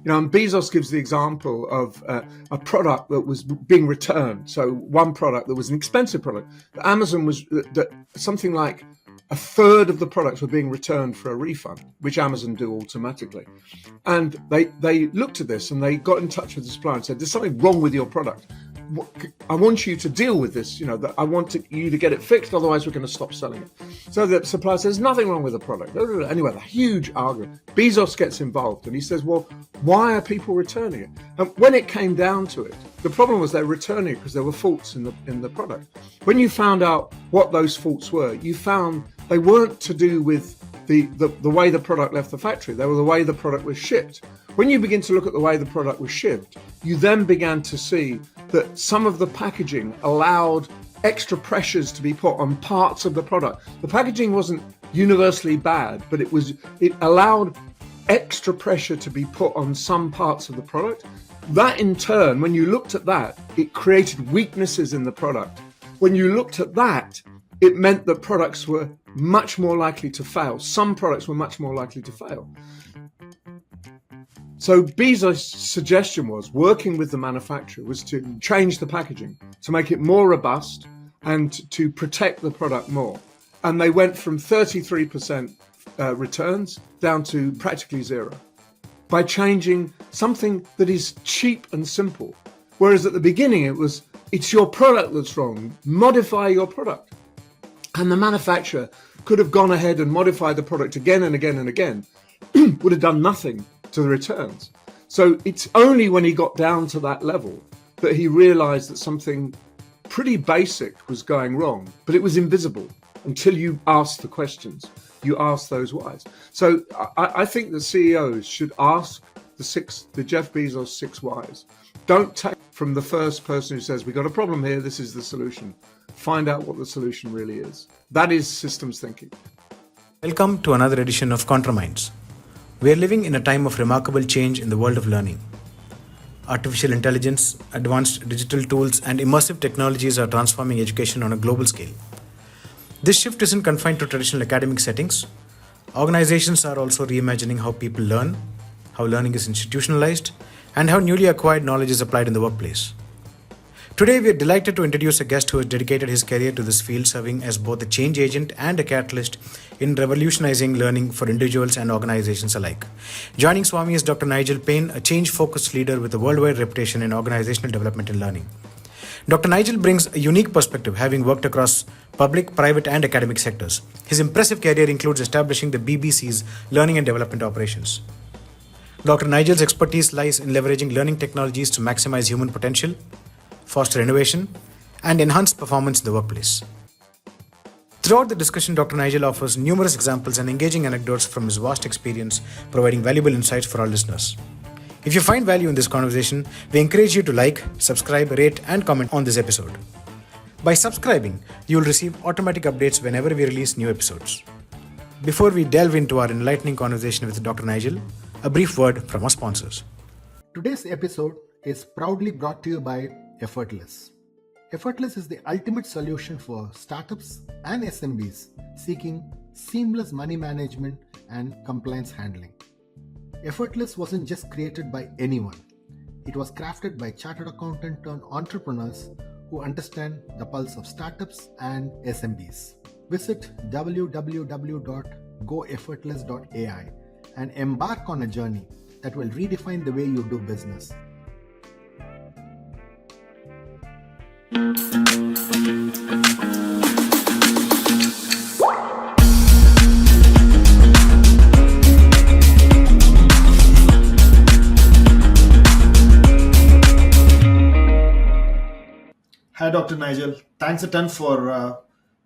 And Bezos gives the example of a product that was being returned. So one product that was an expensive product. Amazon was something like a third of the products were being returned for a refund, which Amazon do automatically. And they looked at this and they got in touch with the supplier and said, there's something wrong with your product. I want you to deal with this, that I want you to get it fixed, otherwise we're going to stop selling it. So the supplier says, nothing wrong with the product. Anyway, a huge argument. Bezos gets involved and he says, well, why are people returning it? And when it came down to it, the problem was they're returning it because there were faults in the product. When you found out what those faults were, you found they weren't to do with the way the product left the factory. They were the way the product was shipped. When you begin to look at the way the product was shipped, you then began to see that some of the packaging allowed extra pressures to be put on parts of the product. The packaging wasn't universally bad, but it allowed extra pressure to be put on some parts of the product. That in turn, when you looked at that, it created weaknesses in the product. When you looked at that, it meant that products were much more likely to fail. Some products were much more likely to fail. So Bezos' suggestion was, working with the manufacturer, was to change the packaging, to make it more robust and to protect the product more. And they went from 33% returns down to practically zero by changing something that is cheap and simple. Whereas at the beginning it's your product that's wrong, modify your product. And the manufacturer could have gone ahead and modified the product again and again and again, would have done nothing to the returns. So it's only when he got down to that level that he realized that something pretty basic was going wrong, but it was invisible until you asked the questions. You ask those whys. So I think the CEOs should ask the Jeff Bezos 6 whys. Don't take from the first person who says, we got a problem here, this is the solution. Find out what the solution really is. That is systems thinking. Welcome to another edition of ContraMinds. We are living in a time of remarkable change in the world of learning. Artificial intelligence, advanced digital tools, and immersive technologies are transforming education on a global scale. This shift isn't confined to traditional academic settings. Organizations are also reimagining how people learn, how learning is institutionalized, and how newly acquired knowledge is applied in the workplace. Today, we are delighted to introduce a guest who has dedicated his career to this field, serving as both a change agent and a catalyst in revolutionizing learning for individuals and organizations alike. Joining Swami is Dr. Nigel Paine, a change-focused leader with a worldwide reputation in organizational development and learning. Dr. Nigel brings a unique perspective, having worked across public, private, and academic sectors. His impressive career includes establishing the BBC's learning and development operations. Dr. Nigel's expertise lies in leveraging learning technologies to maximize human potential, foster innovation, and enhance performance in the workplace. Throughout the discussion, Dr. Nigel offers numerous examples and engaging anecdotes from his vast experience, providing valuable insights for our listeners. If you find value in this conversation, we encourage you to like, subscribe, rate, and comment on this episode. By subscribing, you will receive automatic updates whenever we release new episodes. Before we delve into our enlightening conversation with Dr. Nigel, a brief word from our sponsors. Today's episode is proudly brought to you by Effortless. Effortless is the ultimate solution for startups and SMBs seeking seamless money management and compliance handling. Effortless wasn't just created by anyone. It was crafted by chartered accountant turned entrepreneurs who understand the pulse of startups and SMBs. Visit www.goeffortless.ai and embark on a journey that will redefine the way you do business. Hi, Dr. Nigel. Thanks a ton for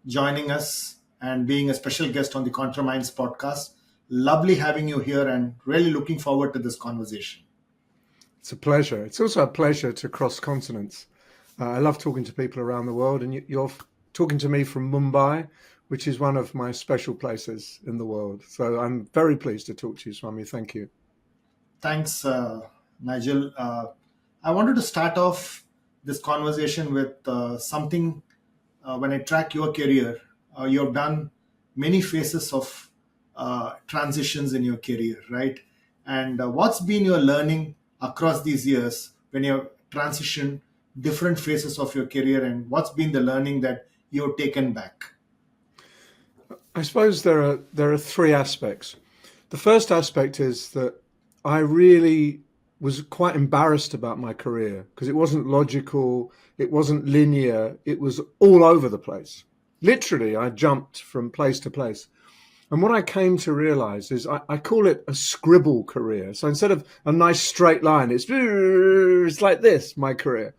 joining us and being a special guest on the ContraMinds podcast. Lovely having you here and really looking forward to this conversation. It's a pleasure. It's also a pleasure to cross continents. I love talking to people around the world, and you're talking to me from Mumbai, which is one of my special places in the world. So I'm very pleased to talk to you, Swami. Thank you. Thanks, Nigel. I wanted to start off this conversation with something. When I track your career, you have done many phases of transitions in your career, right? And what's been your learning across these years when you've transitioned different phases of your career, and what's been the learning that you've taken back? I suppose there are three aspects. The first aspect is that I really was quite embarrassed about my career because it wasn't logical, it wasn't linear, it was all over the place. Literally, I jumped from place to place. And what I came to realize is I call it a scribble career. So instead of a nice straight line, it's like this, my career.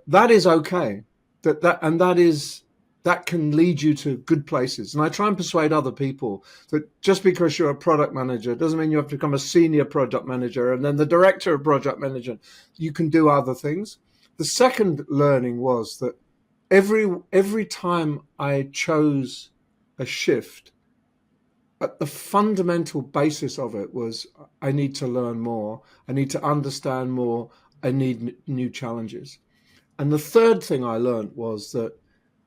That is okay. That can lead you to good places. And I try and persuade other people that just because you're a product manager doesn't mean you have to become a senior product manager and then the director of project management. You can do other things. The second learning was that every time I chose a shift, but the fundamental basis of it was I need to learn more, I need to understand more, I need new challenges. And the third thing I learned was that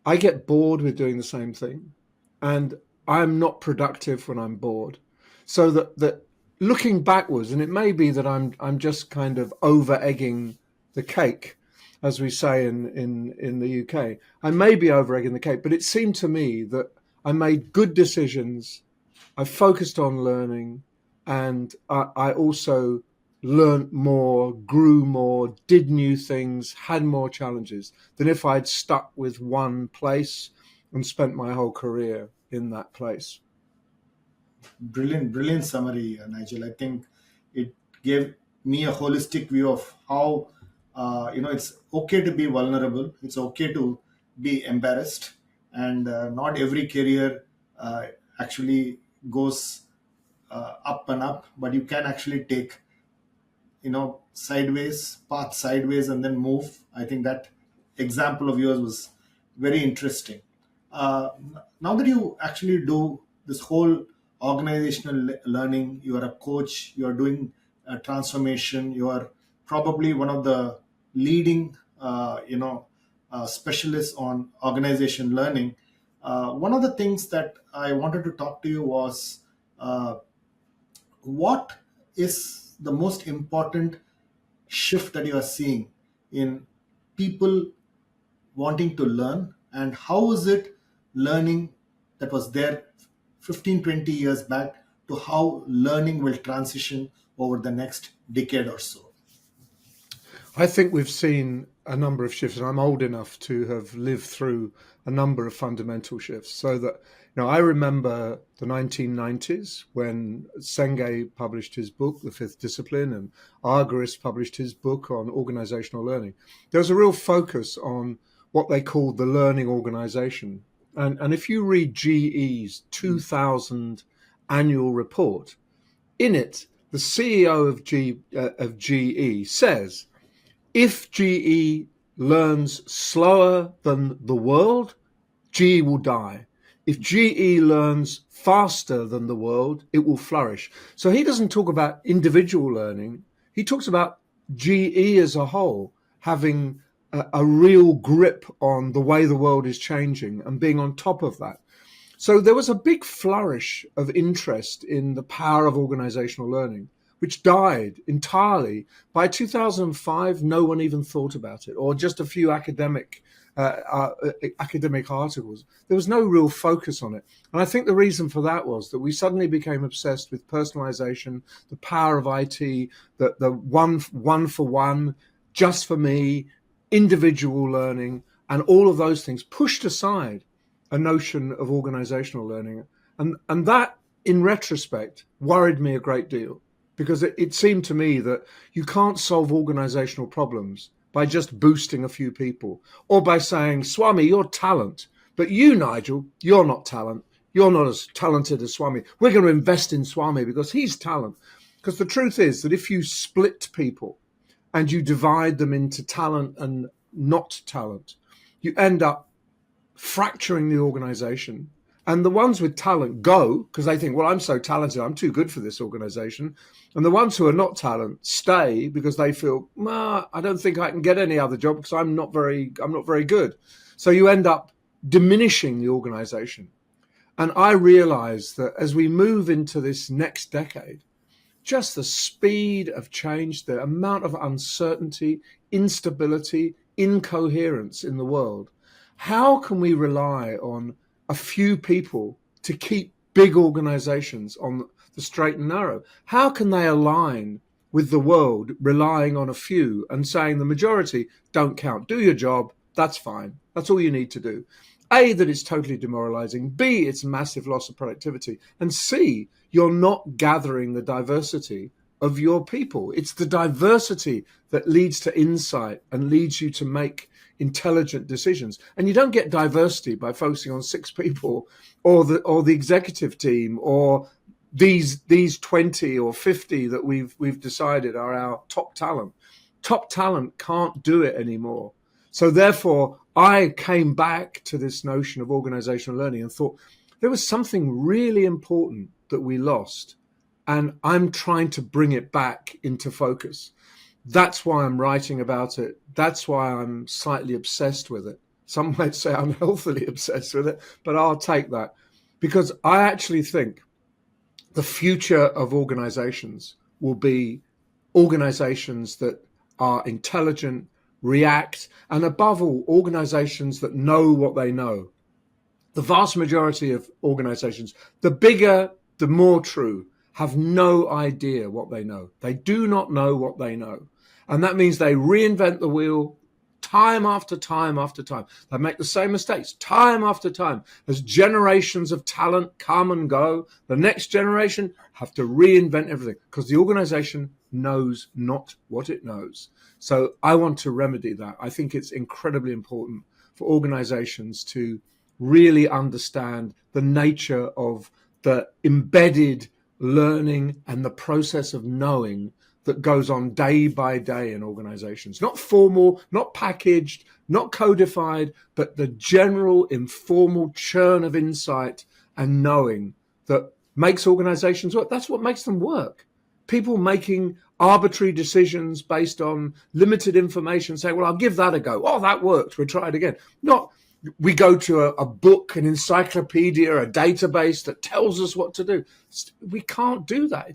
I get bored with doing the same thing, and I'm not productive when I'm bored. So that looking backwards, and it may be that I'm just kind of over egging the cake, as we say in the UK. I may be over egging the cake, but it seemed to me that I made good decisions. I focused on learning, and I also learned more, grew more, did new things, had more challenges than if I'd stuck with one place and spent my whole career in that place. Brilliant summary, Nigel. I think it gave me a holistic view of how it's okay to be vulnerable. It's okay to be embarrassed, and not every career actually goes up and up, but you can actually take path sideways and then move. I think that example of yours was very interesting. uh, Now that you actually do this whole organizational learning, you are a coach, you are doing transformation, you are probably one of the leading specialists on organization learning. One of the things that I wanted to talk to you was, uh, what is the most important shift that you are seeing in people wanting to learn, and how is it learning that was there 15-20 years back to how learning will transition over the next decade or so? I think we've seen a number of shifts, and I'm old enough to have lived through a number of fundamental shifts. So that, I remember the 1990s when Senge published his book, The Fifth Discipline, and Argyris published his book on organizational learning. There was a real focus on what they called the learning organization. And if you read GE's 2000 annual report, in it, the CEO of GE says, if GE learns slower than the world, GE will die. If GE learns faster than the world, it will flourish. So he doesn't talk about individual learning. He talks about GE as a whole having a real grip on the way the world is changing and being on top of that. So there was a big flourish of interest in the power of organizational learning, which died entirely. By 2005, no one even thought about it, or just a few academic articles. There was no real focus on it. And I think the reason for that was that we suddenly became obsessed with personalization, the power of IT, the one for one, just for me, individual learning, and all of those things pushed aside a notion of organizational learning. And that, in retrospect, worried me a great deal, because it seemed to me that you can't solve organizational problems by just boosting a few people or by saying, Swami, you're talent, but you, Nigel, you're not talent. You're not as talented as Swami. We're going to invest in Swami because he's talent. Because the truth is that if you split people and you divide them into talent and not talent, you end up fracturing the organization. And the ones with talent go because they think, well, I'm so talented, I'm too good for this organization. And the ones who are not talent stay because they feel, I don't think I can get any other job because I'm not very good. So you end up diminishing the organization. And I realize that as we move into this next decade, just the speed of change, the amount of uncertainty, instability, incoherence in the world. How can we rely on a few people to keep big organizations on the straight and narrow? How can they align with the world relying on a few and saying the majority don't count? Do your job, that's fine. That's all you need to do. A, that it's totally demoralizing. B, it's massive loss of productivity. And C, you're not gathering the diversity of your people. It's the diversity that leads to insight and leads you to make intelligent decisions. And you don't get diversity by focusing on 6 people or the executive team or these 20 or 50 that we've decided are our top talent. Top talent can't do it anymore. So therefore, I came back to this notion of organizational learning and thought there was something really important that we lost. And I'm trying to bring it back into focus. That's why I'm writing about it. That's why I'm slightly obsessed with it. Some might say unhealthily obsessed with it, but I'll take that. Because I actually think the future of organizations will be organizations that are intelligent, react, and above all, organizations that know what they know. The vast majority of organizations, the bigger, the more true, have no idea what they know. They do not know what they know. And that means they reinvent the wheel time after time after time. They make the same mistakes time after time. As generations of talent come and go, the next generation have to reinvent everything because the organization knows not what it knows. So I want to remedy that. I think it's incredibly important for organizations to really understand the nature of the embedded learning and the process of knowing that goes on day by day in organizations. Not formal, not packaged, not codified, but the general informal churn of insight and knowing that makes organizations work. That's what makes them work. People making arbitrary decisions based on limited information, say, well, I'll give that a go. Oh, that worked. We'll try it again. Not we go to a book, an encyclopedia, a database that tells us what to do. We can't do that.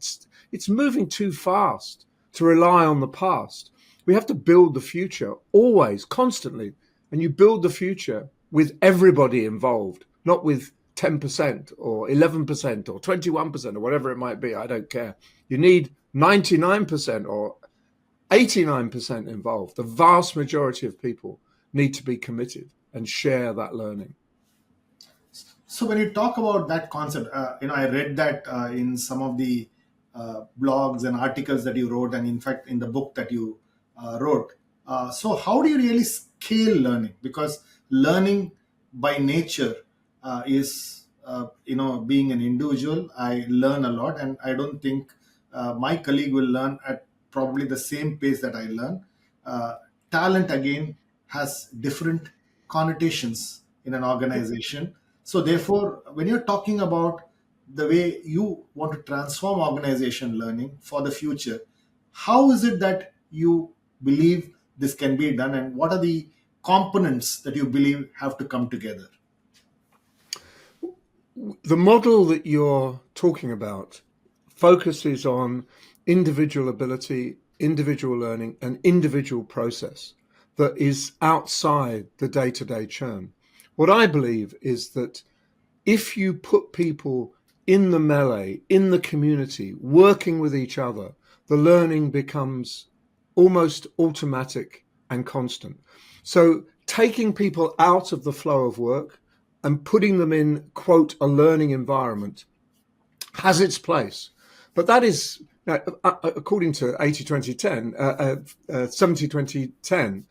It's moving too fast to rely on the past. We have to build the future always, constantly. And you build the future with everybody involved, not with 10% or 11% or 21% or whatever it might be. I don't care. You need 99% or 89% involved. The vast majority of people need to be committed and share that learning. So when you talk about that concept, I read that in some of the blogs and articles that you wrote, and in fact in the book that you wrote. So how do you really scale learning? Because learning by nature is, being an individual, I learn a lot, and I don't think my colleague will learn at probably the same pace that I learn. Talent, again, has different connotations in an organization. So therefore, when you're talking about the way you want to transform organization learning for the future, how is it that you believe this can be done, and what are the components that you believe have to come together? The model that you're talking about focuses on individual ability, individual learning, and individual process that is outside the day-to-day churn. What I believe is that if you put people in the melee, in the community, working with each other, the learning becomes almost automatic and constant. So taking people out of the flow of work and putting them in, quote, a learning environment has its place. But that is, according to 80-20-10, 70-20-10,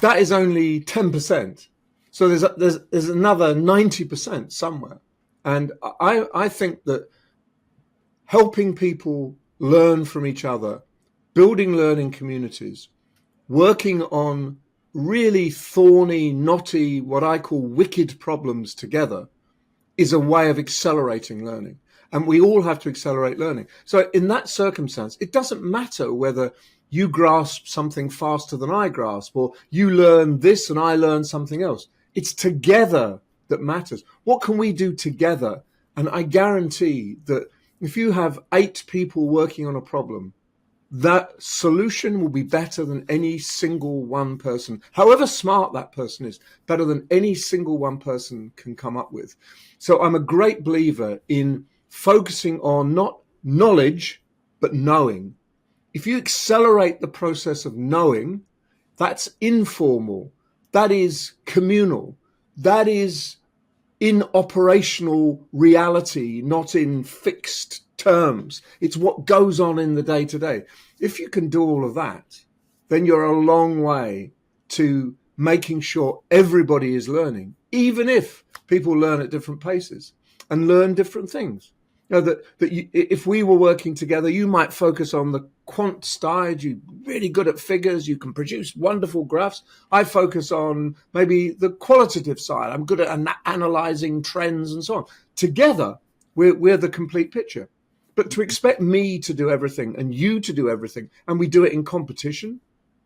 that is only 10%. So there's another 90% somewhere. And I think that helping people learn from each other, building learning communities, working on really thorny, knotty, what I call wicked problems together is a way of accelerating learning. And we all have to accelerate learning. So in that circumstance, it doesn't matter whether you grasp something faster than I grasp, or you learn this and I learn something else. It's together that matters. What can we do together? And I guarantee that if you have 8 people working on a problem, that solution will be better than any single one person, however smart that person is, better than any single one person can come up with. So I'm a great believer in focusing on not knowledge, but knowing. If you accelerate the process of knowing, that's informal, that is communal, that is in operational reality, not in fixed terms. It's what goes on in the day to day. If you can do all of that, then you're a long way to making sure everybody is learning, even if people learn at different paces and learn different things. You know, if we were working together, you might focus on the quant side. You're really good at figures. You can produce wonderful graphs. I focus on maybe the qualitative side. I'm good at analyzing trends and so on. Together, we're the complete picture. But to expect me to do everything and you to do everything, and we do it in competition,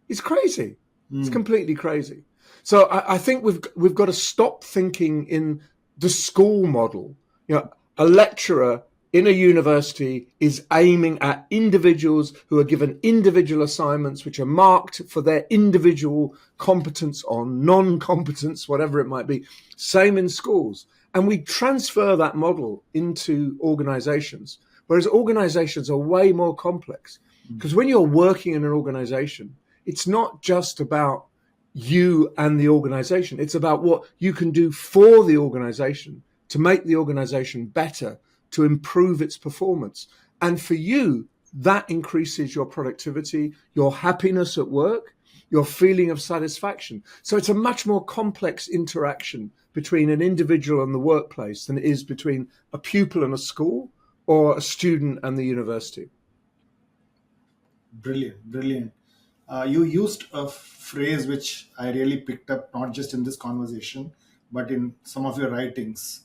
is crazy. It's completely crazy. So I think we've got to stop thinking in the school model. You know, a lecturer in a university is aiming at individuals who are given individual assignments which are marked for their individual competence or non-competence, whatever it might be. Same in schools. And we transfer that model into organizations, whereas organizations are way more complex. Because when you're working in an organization, it's not just about you and the organization. It's about what you can do for the organization to make the organization better, to improve its performance. And for you, that increases your productivity, your happiness at work, your feeling of satisfaction. So it's a much more complex interaction between an individual and the workplace than it is between a pupil and a school or a student and the university. Brilliant. You used a phrase which I really picked up, not just in this conversation, but in some of your writings.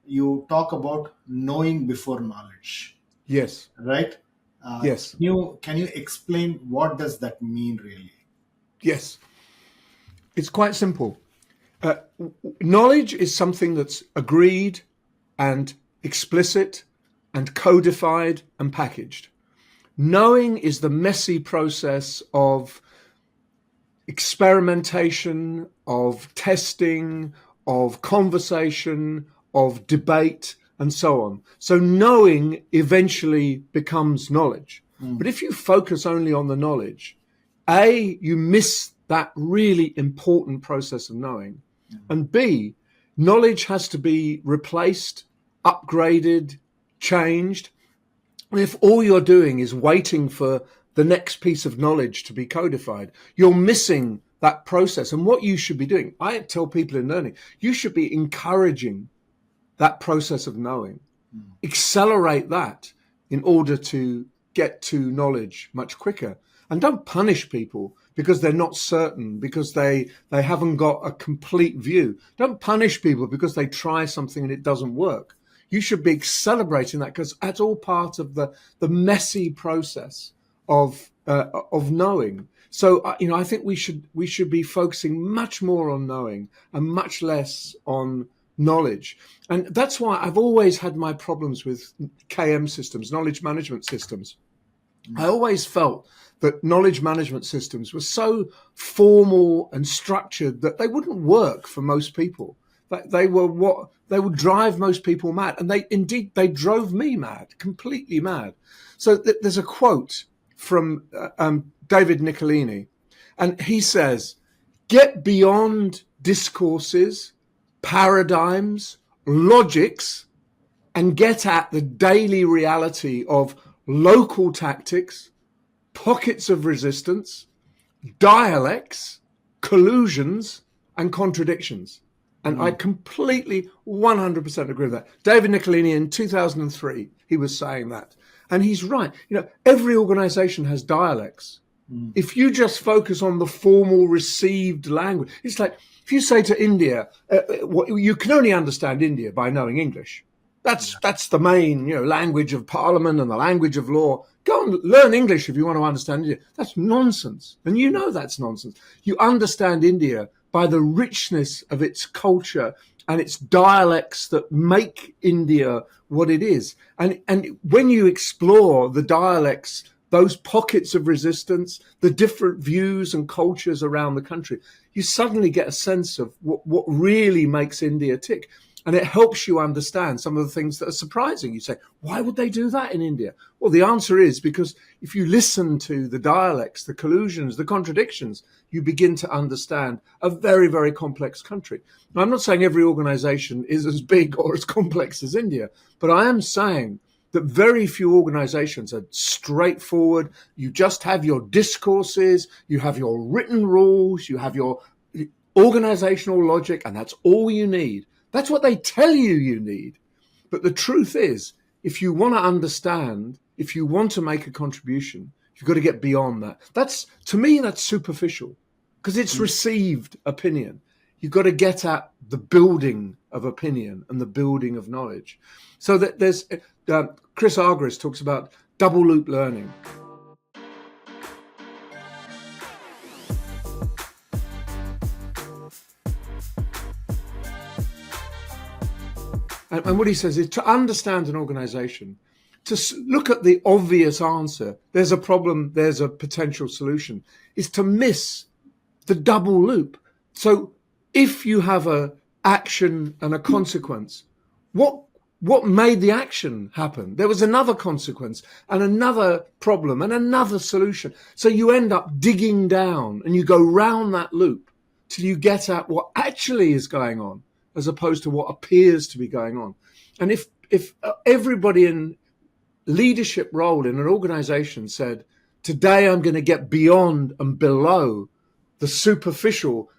You talk about knowing before knowledge. Yes. Right? Yes. Can you explain what does that mean really? Yes. It's quite simple. Knowledge is something that's agreed and explicit and codified and packaged. Knowing is the messy process of experimentation, of testing, of conversation, of debate, and so on. So knowing eventually becomes knowledge. But if you focus only on the knowledge, A, you miss that really important process of knowing. And B, knowledge has to be replaced, upgraded, changed. If all you're doing is waiting for the next piece of knowledge to be codified, you're missing that process. And what you should be doing, I tell people in learning, you should be encouraging that process of knowing. Accelerate that in order to get to knowledge much quicker. And don't punish people because they're not certain, because they haven't got a complete view. Don't punish people because they try something and it doesn't work. You should be celebrating that because that's all part of the messy process of knowing. So, I think we should be focusing much more on knowing and much less on knowledge. And that's why I've always had my problems with KM systems, knowledge management systems. I always felt that knowledge management systems were so formal and structured that they wouldn't work for most people. They would drive most people mad. And they drove me mad, completely mad. So there's a quote from David Niccolini, and he says, "Get beyond discourses, paradigms, logics, and get at the daily reality of local tactics, pockets of resistance, dialects, collusions, and contradictions." And I completely 100% agree with that. David Niccolini in 2003, he was saying that. And he's right. Every organization has dialects. If you just focus on the formal received language, it's like if you say to India, you can only understand India by knowing English. That's the main, language of parliament and the language of law. Go and learn English if you want to understand India. That's nonsense. And that's nonsense. You understand India by the richness of its culture and it's dialects that make India what it is. And when you explore the dialects, those pockets of resistance, the different views and cultures around the country, you suddenly get a sense of what really makes India tick. And it helps you understand some of the things that are surprising. You say, why would they do that in India? Well, the answer is because if you listen to the dialects, the collusions, the contradictions, you begin to understand a very, very complex country. Now, I'm not saying every organization is as big or as complex as India, but I am saying that very few organizations are straightforward. You just have your discourses, you have your written rules, you have your organizational logic, and that's all you need. That's what they tell you need. But the truth is, if you want to understand, if you want to make a contribution, you've got to get beyond that. To me, that's superficial because it's received opinion. You've got to get at the building of opinion and the building of knowledge. So that there's Chris Argyris talks about double loop learning. And what he says is to understand an organization, to look at the obvious answer, there's a problem, there's a potential solution, is to miss the double loop. So if you have an action and a consequence, what made the action happen? There was another consequence and another problem and another solution. So you end up digging down and you go round that loop till you get at what actually is going on, as opposed to what appears to be going on. And if everybody in leadership role in an organization said, today I'm going to get beyond and below the superficial,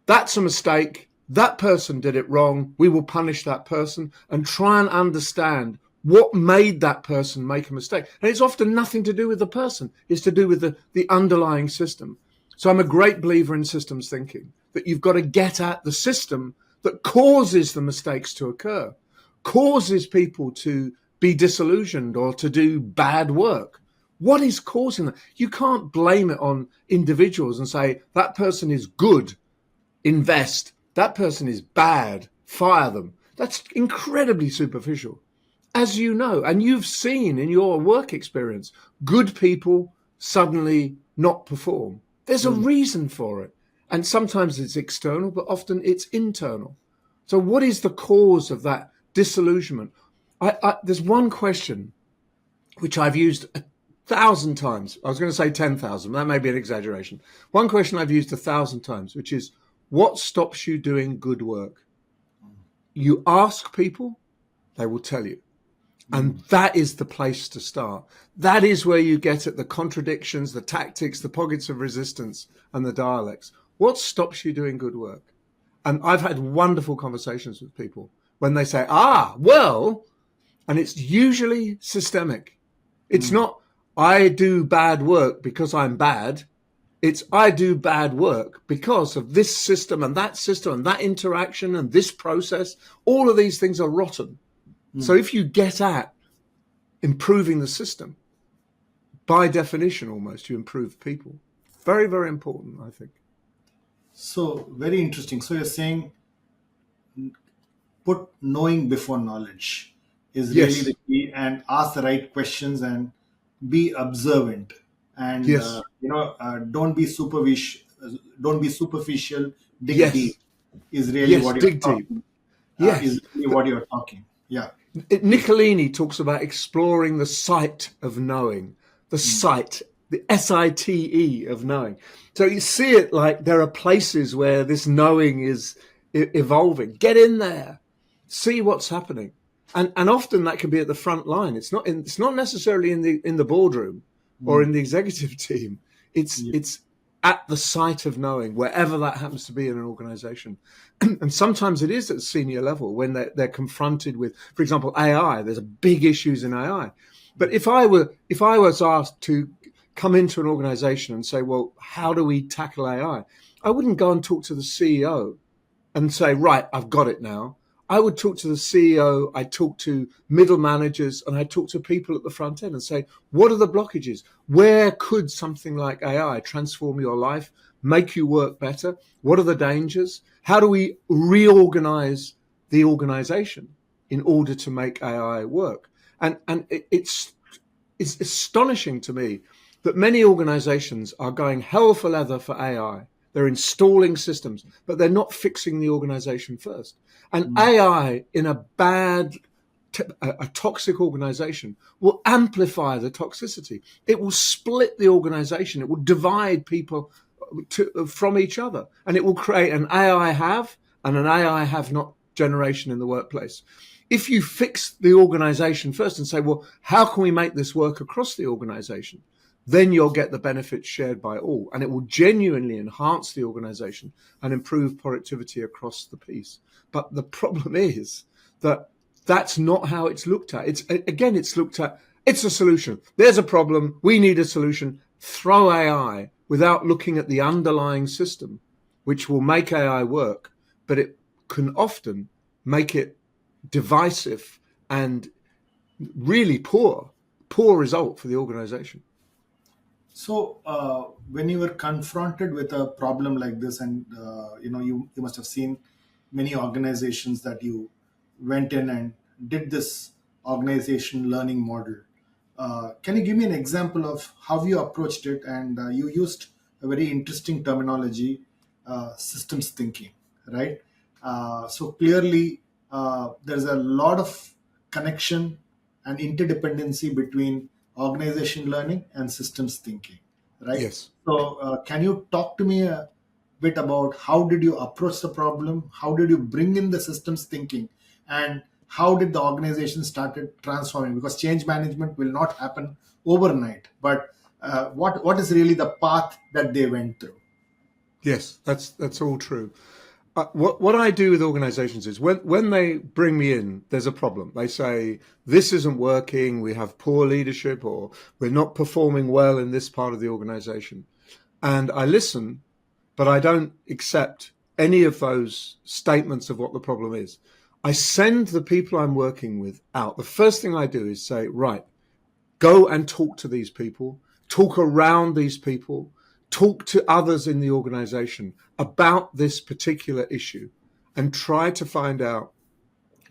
that's a mistake, that person did it wrong, we will punish that person, and try and understand what made that person make a mistake. And it's often nothing to do with the person, it's to do with the underlying system. So I'm a great believer in systems thinking, that you've got to get at the system that causes the mistakes to occur, causes people to be disillusioned or to do bad work. What is causing that? You can't blame it on individuals and say, that person is good, invest. That person is bad, fire them. That's incredibly superficial. As you know, and you've seen in your work experience, good people suddenly not perform. There's a reason for it. And sometimes it's external, but often it's internal. So what is the cause of that disillusionment? There's one question which I've used 1,000 times. I was going to say 10,000, that may be an exaggeration. One question I've used 1,000 times, which is, what stops you doing good work? You ask people, they will tell you. And that is the place to start. That is where you get at the contradictions, the tactics, the pockets of resistance, and the dialects. What stops you doing good work? And I've had wonderful conversations with people when they say, well, and it's usually systemic. It's not, I do bad work because I'm bad. It's, I do bad work because of this system and that interaction and this process. All of these things are rotten. So if you get at improving the system, by definition almost, you improve people. Very, very important, I think. So very interesting. So you're saying put knowing before knowledge is really Yes. the key, and ask the right questions and be observant, and Yes. don't be superficial. Don't be superficial. Dig Yes. deep is really Yes, what you're dig talking. deep. Yes. Is really what you're talking. Yeah. Nicolini talks about exploring the site of knowing, the site, the SITE of knowing. So you see it like there are places where this knowing is evolving. Get in there, see what's happening. And often that can be at the front line. It's not necessarily in the boardroom or in the executive team. It's at the site of knowing, wherever that happens to be in an organization. And sometimes it is at senior level when they're confronted with, for example, AI. There's big issues in AI. But if I was asked to come into an organization and say, well, how do we tackle AI? I wouldn't go and talk to the CEO and say, right, I've got it now. I would talk to the CEO, I talk to middle managers, and I talk to people at the front end and say, what are the blockages? Where could something like AI transform your life, make you work better? What are the dangers? How do we reorganize the organization in order to make AI work. And it's astonishing to me that many organizations are going hell for leather for AI. They're installing systems, but they're not fixing the organization first. And AI in a toxic organization will amplify the toxicity. It will split the organization. It will divide people from each other, and it will create an AI have and an AI have not generation in the workplace. If you fix the organization first and say, well, how can we make this work across the organization? Then you'll get the benefits shared by all, and it will genuinely enhance the organization and improve productivity across the piece. But the problem is that that's not how it's looked at. It's looked at, it's a solution. There's a problem. We need a solution. Throw AI without looking at the underlying system, which will make AI work, but it can often make it divisive and really poor result for the organization. So when you were confronted with a problem like this, and you must have seen many organizations that you went in and did this organization learning model. Can you give me an example of how you approached it? And you used a very interesting terminology, systems thinking, right? So clearly, there's a lot of connection and interdependency between organization learning and systems thinking, right? Yes. So can you talk to me a bit about how did you approach the problem? How did you bring in the systems thinking? And how did the organization started transforming? Because change management will not happen overnight. But what is really the path that they went through? Yes, that's all true. What I do with organizations is when they bring me in, there's a problem. They say, this isn't working, we have poor leadership, or we're not performing well in this part of the organization. And I listen, but I don't accept any of those statements of what the problem is. I send the people I'm working with out. The first thing I do is say, right, go and talk to these people, talk around these people, talk to others in the organization about this particular issue, and try to find out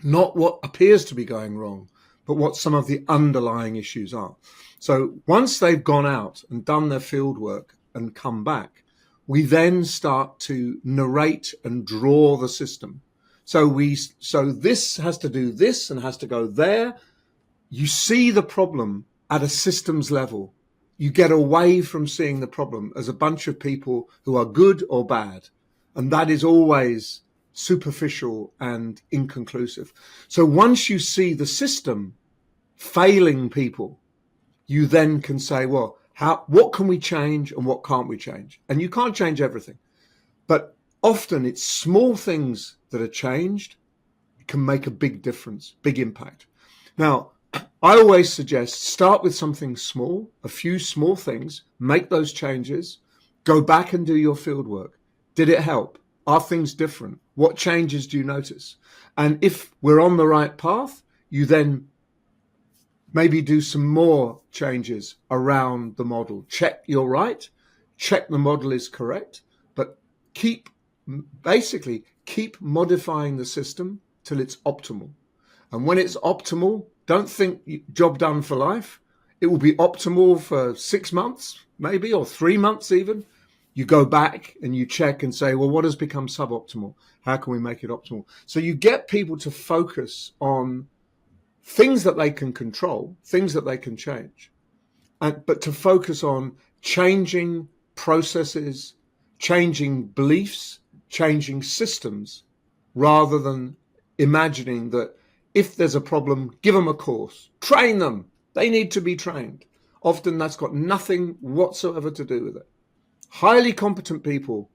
not what appears to be going wrong, but what some of the underlying issues are. So once they've gone out and done their field work and come back, we then start to narrate and draw the system. So this has to do this and has to go there. You see the problem at a systems level. You get away from seeing the problem as a bunch of people who are good or bad. And that is always superficial and inconclusive. So once you see the system failing people, you then can say, well, what can we change and what can't we change? And you can't change everything. But often it's small things that are changed can make a big difference, big impact. Now, I always suggest start with something small, a few small things, make those changes, go back and do your field work. Did it help? Are things different? What changes do you notice? And if we're on the right path, you then maybe do some more changes around the model. Check you're right, check the model is correct, but keep modifying the system till it's optimal. And when it's optimal, don't think job done for life. It will be optimal for 6 months, maybe, or 3 months even. You go back and you check and say, well, what has become suboptimal? How can we make it optimal? So you get people to focus on things that they can control, things that they can change, but to focus on changing processes, changing beliefs, changing systems, rather than imagining that if there's a problem, give them a course, train them. They need to be trained. Often that's got nothing whatsoever to do with it. Highly competent people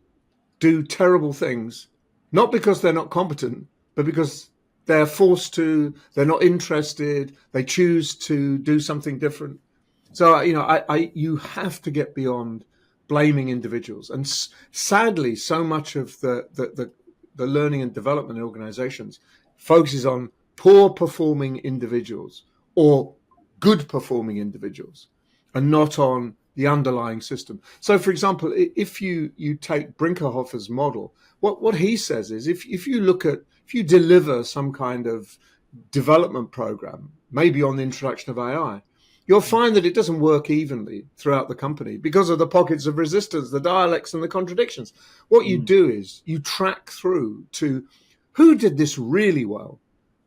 do terrible things, not because they're not competent, but because they're forced to, they're not interested, they choose to do something different. So, you have to get beyond blaming individuals. And sadly, so much of the learning and development in organizations focuses on poor performing individuals or good performing individuals and not on the underlying system. So, for example, if you take Brinkerhofer's model, what he says is if you look at if you deliver some kind of development program, maybe on the introduction of AI, you'll find that it doesn't work evenly throughout the company because of the pockets of resistance, the dialects and the contradictions. What you do is you track through to who did this really well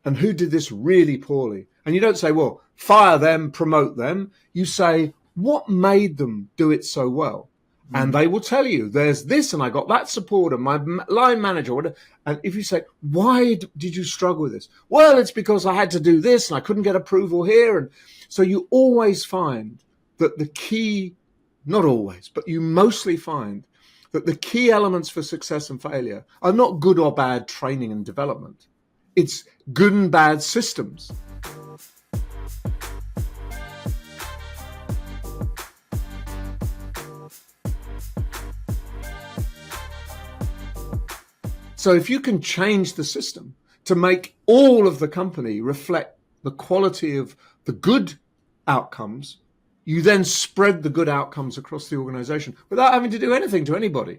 and who did this really poorly. And you don't say, well, fire them, promote them. You say, what made them do it so well? And they will tell you, there's this, and I got that support, and my line manager, whatever. And if you say, why did you struggle with this? Well, it's because I had to do this, and I couldn't get approval here. And so you always find that the key, not always, but you mostly find that the key elements for success and failure are not good or bad training and development. It's good and bad systems. So if you can change the system to make all of the company reflect the quality of the good outcomes, you then spread the good outcomes across the organization without having to do anything to anybody.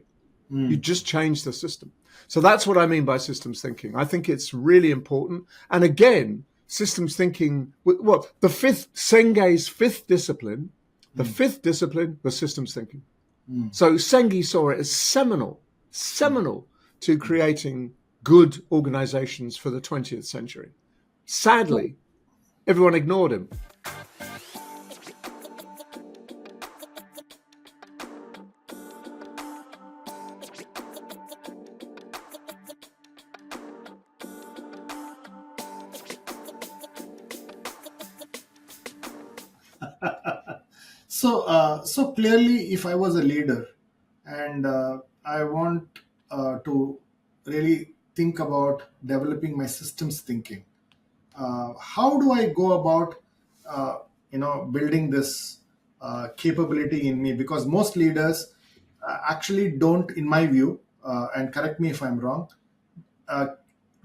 You just change the system. So that's what I mean by systems thinking. I think it's really important. And again, systems thinking, well, Senge's fifth discipline, the fifth discipline was systems thinking. So Senge saw it as seminal to creating good organizations for the 20th century. Sadly, everyone ignored him. So clearly, if I was a leader and I want to really think about developing my systems thinking, how do I go about, building this capability in me? Because most leaders actually don't, in my view, and correct me if I'm wrong,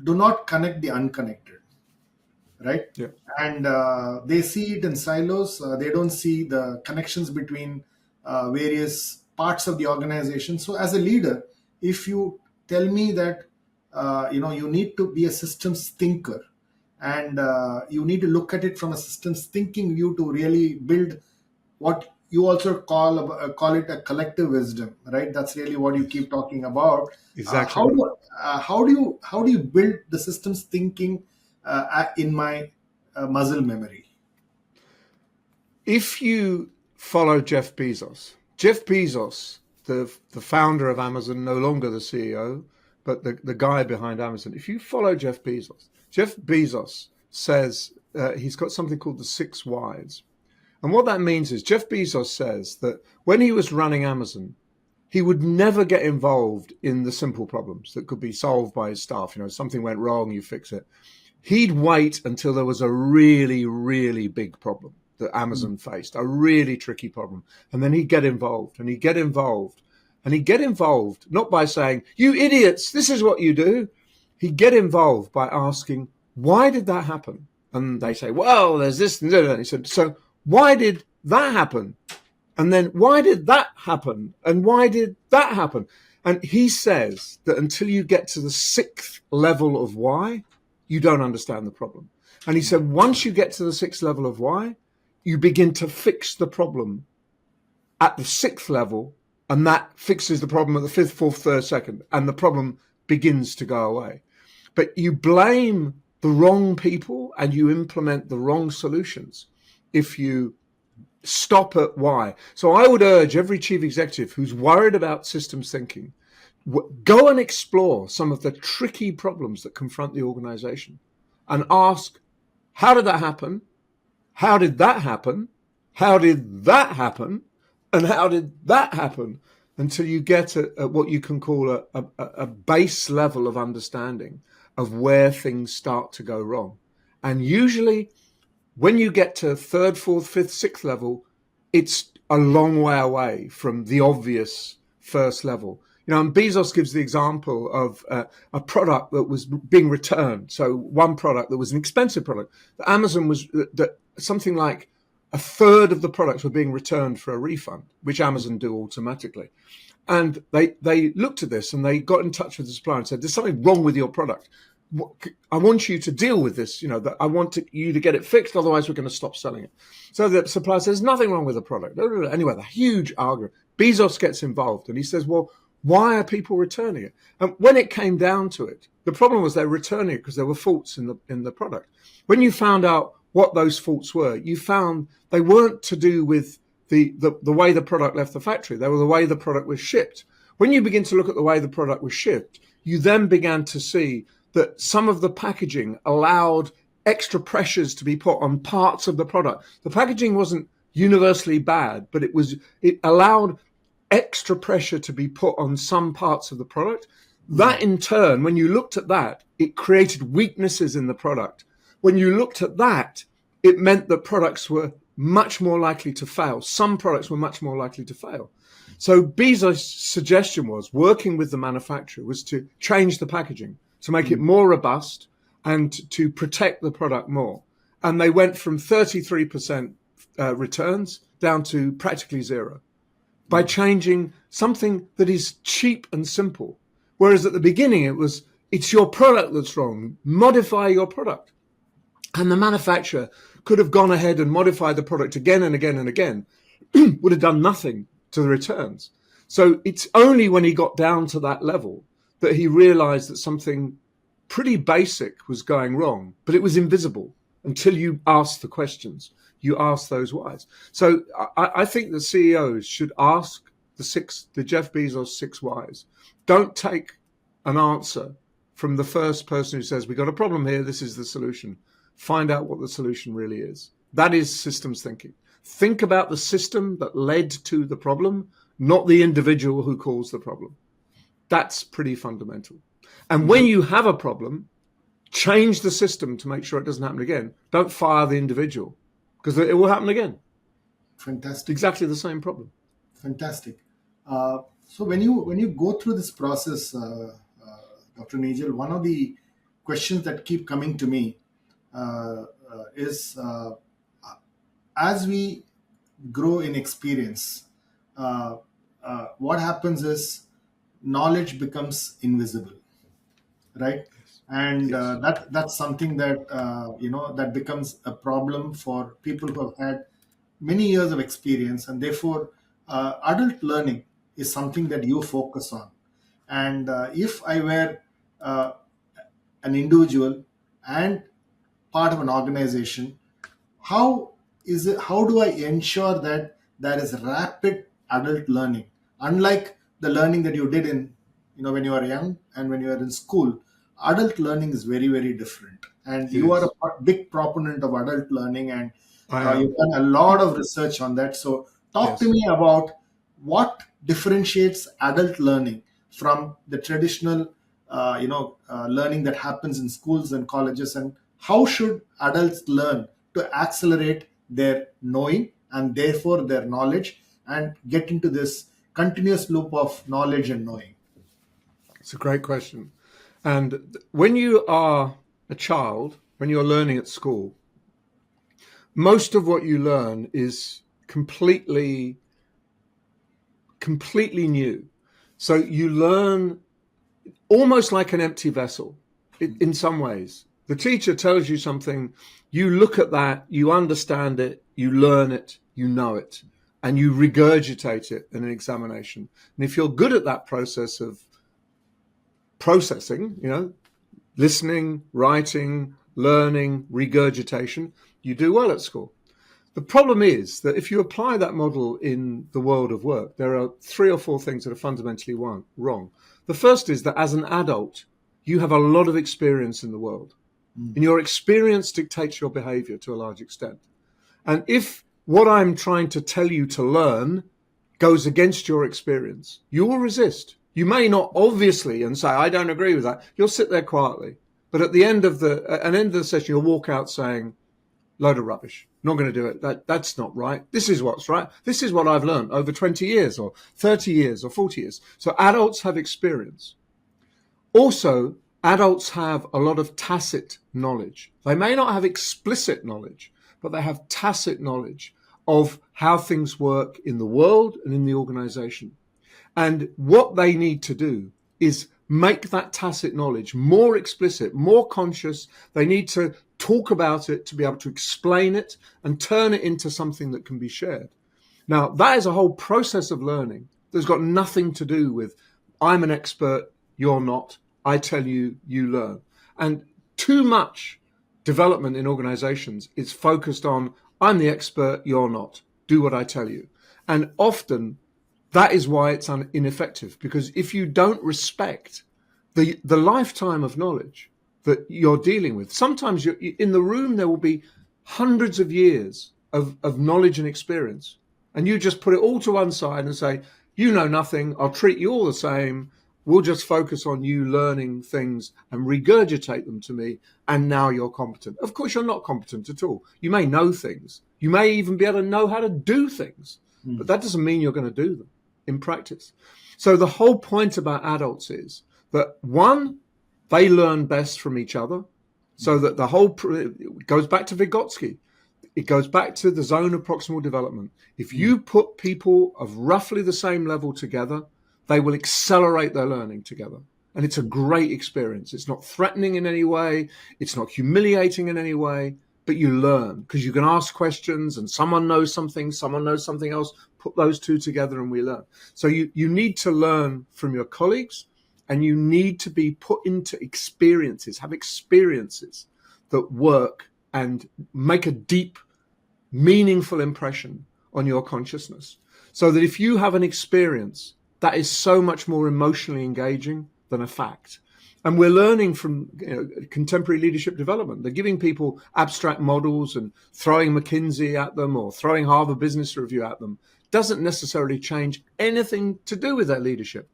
do not connect the unconnected. Right? Yeah. And they see it in silos. They don't see the connections between various parts of the organization. So as a leader, if you tell me that, you need to be a systems thinker and you need to look at it from a systems thinking view to really build what you also call it a collective wisdom, right? That's really what you keep talking about. Exactly. How do you build the systems thinking in my muscle memory? If you follow Jeff Bezos, the founder of Amazon, no longer the CEO, but the guy behind Amazon, if you follow Jeff Bezos says he's got something called the 6 whys. And what that means is Jeff Bezos says that when he was running Amazon, he would never get involved in the simple problems that could be solved by his staff. Something went wrong, you fix it. He'd wait until there was a really, really big problem that Amazon faced, a really tricky problem. And then he'd get involved and he'd get involved not by saying, you idiots, this is what you do. He'd get involved by asking, why did that happen? And they say, well, there's this. And he said, so why did that happen? And then why did that happen? And why did that happen? And he says that until you get to the 6th level of why, you don't understand the problem. And he said, once you get to the 6th level of why, you begin to fix the problem at the 6th level, and that fixes the problem at the 5th, 4th, 3rd, 2nd, and the problem begins to go away. But you blame the wrong people and you implement the wrong solutions if you stop at why. So I would urge every chief executive who's worried about systems thinking, go and explore some of the tricky problems that confront the organization and ask, how did that happen? How did that happen? How did that happen? And how did that happen? Until you get at what you can call a base level of understanding of where things start to go wrong. And usually when you get to 3rd, 4th, 5th, 6th level, it's a long way away from the obvious first level. And Bezos gives the example of a product that was being returned. So one product that was an expensive product. Amazon was that something like a third of the products were being returned for a refund, which Amazon do automatically. And they looked at this and they got in touch with the supplier and said, there's something wrong with your product. I want you to deal with this, that I want you to get it fixed, otherwise we're going to stop selling it. So the supplier says, nothing wrong with the product. Anyway, the huge argument. Bezos gets involved and he says, well, why are people returning it? And when it came down to it, the problem was they're returning it because there were faults in the product. When you found out what those faults were, you found they weren't to do with the way the product left the factory. They were the way the product was shipped. When you begin to look at the way the product was shipped, you then began to see that some of the packaging allowed extra pressures to be put on parts of the product. The packaging wasn't universally bad, but it allowed extra pressure to be put on some parts of the product. That in turn, when you looked at that, it created weaknesses in the product. When you looked at that, it meant that products were much more likely to fail. Some products were much more likely to fail. So Bezos' suggestion was, working with the manufacturer, was to change the packaging, to make it more robust and to protect the product more. And they went from 33% returns down to practically zero by changing something that is cheap and simple. Whereas at the beginning, it's your product that's wrong. Modify your product. And the manufacturer could have gone ahead and modified the product again and again and again, would have done nothing to the returns. So it's only when he got down to that level that he realized that something pretty basic was going wrong, but it was invisible until you asked the questions. You ask those whys. So I think the CEOs should ask the Jeff Bezos 6 whys. Don't take an answer from the first person who says, we got a problem here, this is the solution. Find out what the solution really is. That is systems thinking. Think about the system that led to the problem, not the individual who caused the problem. That's pretty fundamental. And when you have a problem, change the system to make sure it doesn't happen again. Don't fire the individual, because it will happen again. Fantastic. Exactly the same problem. Fantastic. So when you go through this process, Dr. Nigel, one of the questions that keep coming to me is, as we grow in experience, what happens is knowledge becomes invisible, right? And that's something that that becomes a problem for people who have had many years of experience, and therefore adult learning is something that you focus on. And if I were an individual and part of an organization, how do I ensure that there is rapid adult learning, unlike the learning that you did in when you were young and when you were in school? Adult learning is very, very different, and you are a big proponent of adult learning, and you've done a lot of research on that. So talk to me about what differentiates adult learning from the traditional learning that happens in schools and colleges, and how should adults learn to accelerate their knowing and therefore their knowledge and get into this continuous loop of knowledge and knowing? It's a great question. And when you are a child, when you're learning at school, most of what you learn is completely new. So you learn almost like an empty vessel in some ways. The teacher tells you something, you look at that, you understand it, you learn it, you know it, and you regurgitate it in an examination. And if you're good at that process of processing, listening, writing, learning, regurgitation, you do well at school. The problem is that if you apply that model in the world of work, there are 3 or 4 things that are fundamentally wrong. The first is that as an adult, you have a lot of experience in the world. And your experience dictates your behavior to a large extent. And if what I'm trying to tell you to learn goes against your experience, you will resist. You may not obviously and say, I don't agree with that. You'll sit there quietly. But at the end of the session, you'll walk out saying, load of rubbish. Not going to do it. That's not right. This is what's right. This is what I've learned over 20 years or 30 years or 40 years. So adults have experience. Also, adults have a lot of tacit knowledge. They may not have explicit knowledge, but they have tacit knowledge of how things work in the world and in the organization. And what they need to do is make that tacit knowledge more explicit, more conscious. They need to talk about it to be able to explain it and turn it into something that can be shared. Now, that is a whole process of learning that's got nothing to do with I'm an expert, you're not, I tell you, you learn. And too much development in organizations is focused on I'm the expert, you're not, do what I tell you. And often that is why it's ineffective, because if you don't respect the lifetime of knowledge that you're dealing with, sometimes in the room there will be hundreds of years of knowledge and experience, and you just put it all to one side and say, you know nothing, I'll treat you all the same, we'll just focus on you learning things and regurgitate them to me, and now you're competent. Of course, you're not competent at all. You may know things. You may even be able to know how to do things, but that doesn't mean you're going to do them in practice. So the whole point about adults is that, one, they learn best from each other, so that the whole it goes back to Vygotsky. It goes back to the zone of proximal development. If you put people of roughly the same level together, they will accelerate their learning together. And it's a great experience. It's not threatening in any way. It's not humiliating in any way, but you learn because you can ask questions and someone knows something else, put those two together and we learn. So you need to learn from your colleagues, and you need to be put into experiences, have experiences that work and make a deep, meaningful impression on your consciousness. So that if you have an experience, that is so much more emotionally engaging than a fact. And we're learning from contemporary leadership development. They're giving people abstract models and throwing McKinsey at them or throwing Harvard Business Review at them. Doesn't necessarily change anything to do with their leadership.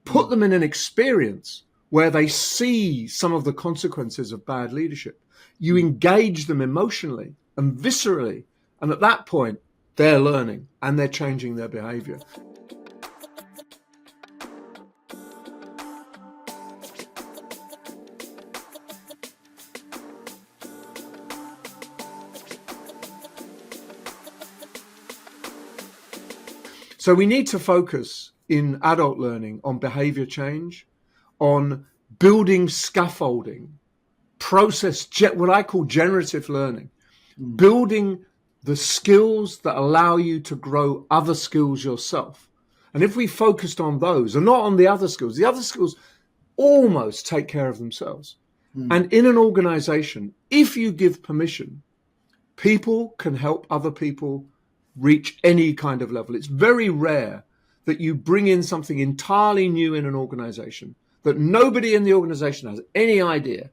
Put them in an experience where they see some of the consequences of bad leadership. You engage them emotionally and viscerally. And at that point, they're learning and they're changing their behavior. So we need to focus in adult learning on behavior change, on building scaffolding, what I call generative learning, building the skills that allow you to grow other skills yourself. And if we focused on those and not on the other skills almost take care of themselves. And in an organization, if you give permission, people can help other people reach any kind of level. It's very rare that you bring in something entirely new in an organization that nobody in the organization has any idea.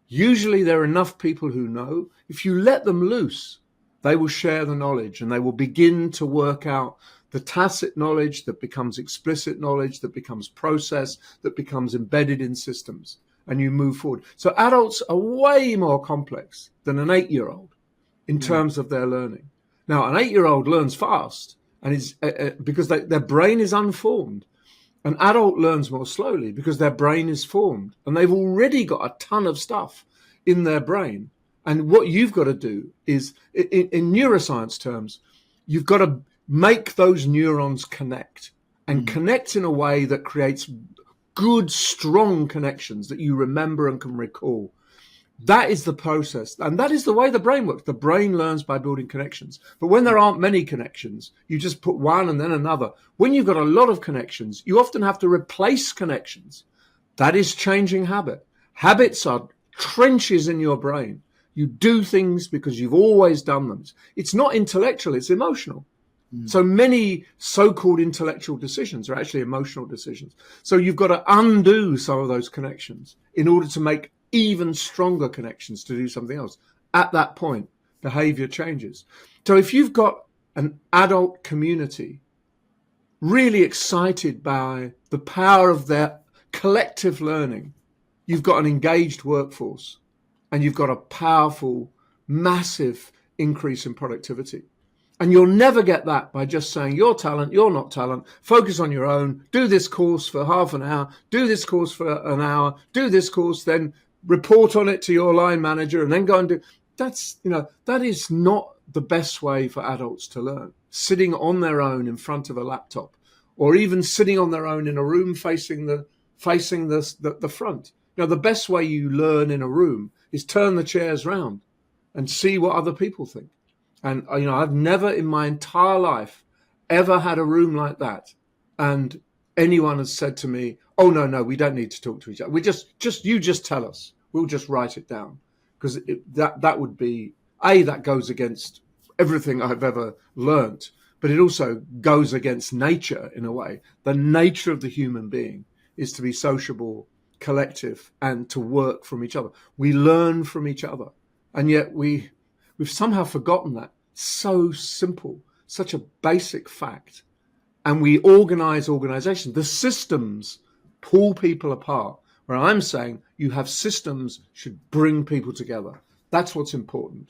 Usually there are enough people who know. If you let them loose, they will share the knowledge and they will begin to work out the tacit knowledge that becomes explicit knowledge, that becomes process, that becomes embedded in systems, and you move forward. So adults are way more complex than an 8-year-old in terms of their learning. Now, an 8-year-old learns fast, and it's because their brain is unformed. An adult learns more slowly because their brain is formed, and they've already got a ton of stuff in their brain. And what you've got to do is, in neuroscience terms, you've got to make those neurons connect, and connect in a way that creates good, strong connections that you remember and can recall. That is the process, and that is the way the brain works. The brain learns by building connections. But when there aren't many connections, you just put one and then another. When you've got a lot of connections, you often have to replace connections. That is changing habit. Habits are trenches in your brain. You do things because you've always done them. It's not intellectual, it's emotional. So many so-called intellectual decisions are actually emotional decisions. So you've got to undo some of those connections in order to make even stronger connections to do something else. At that point, behavior changes. So if you've got an adult community really excited by the power of their collective learning, you've got an engaged workforce and you've got a powerful, massive increase in productivity. And you'll never get that by just saying, you're talent, you're not talent, focus on your own, do this course for half an hour, do this course for an hour, do this course, then report on it to your line manager and then go and do. That is not the best way for adults to learn. Sitting on their own in front of a laptop, or even sitting on their own in a room facing the facing the front. The best way you learn in a room is turn the chairs round and see what other people think. And I've never in my entire life ever had a room like that, and anyone has said to me, "Oh no, we don't need to talk to each other. We you just tell us. We'll just write it down," because that would be that goes against everything I've ever learnt, but it also goes against nature in a way. The nature of the human being is to be sociable, collective, and to work from each other. We learn from each other, and yet we've somehow forgotten that. So simple, such a basic fact. And we organize organizations. The systems pull people apart, where I'm saying you have systems should bring people together. That's what's important.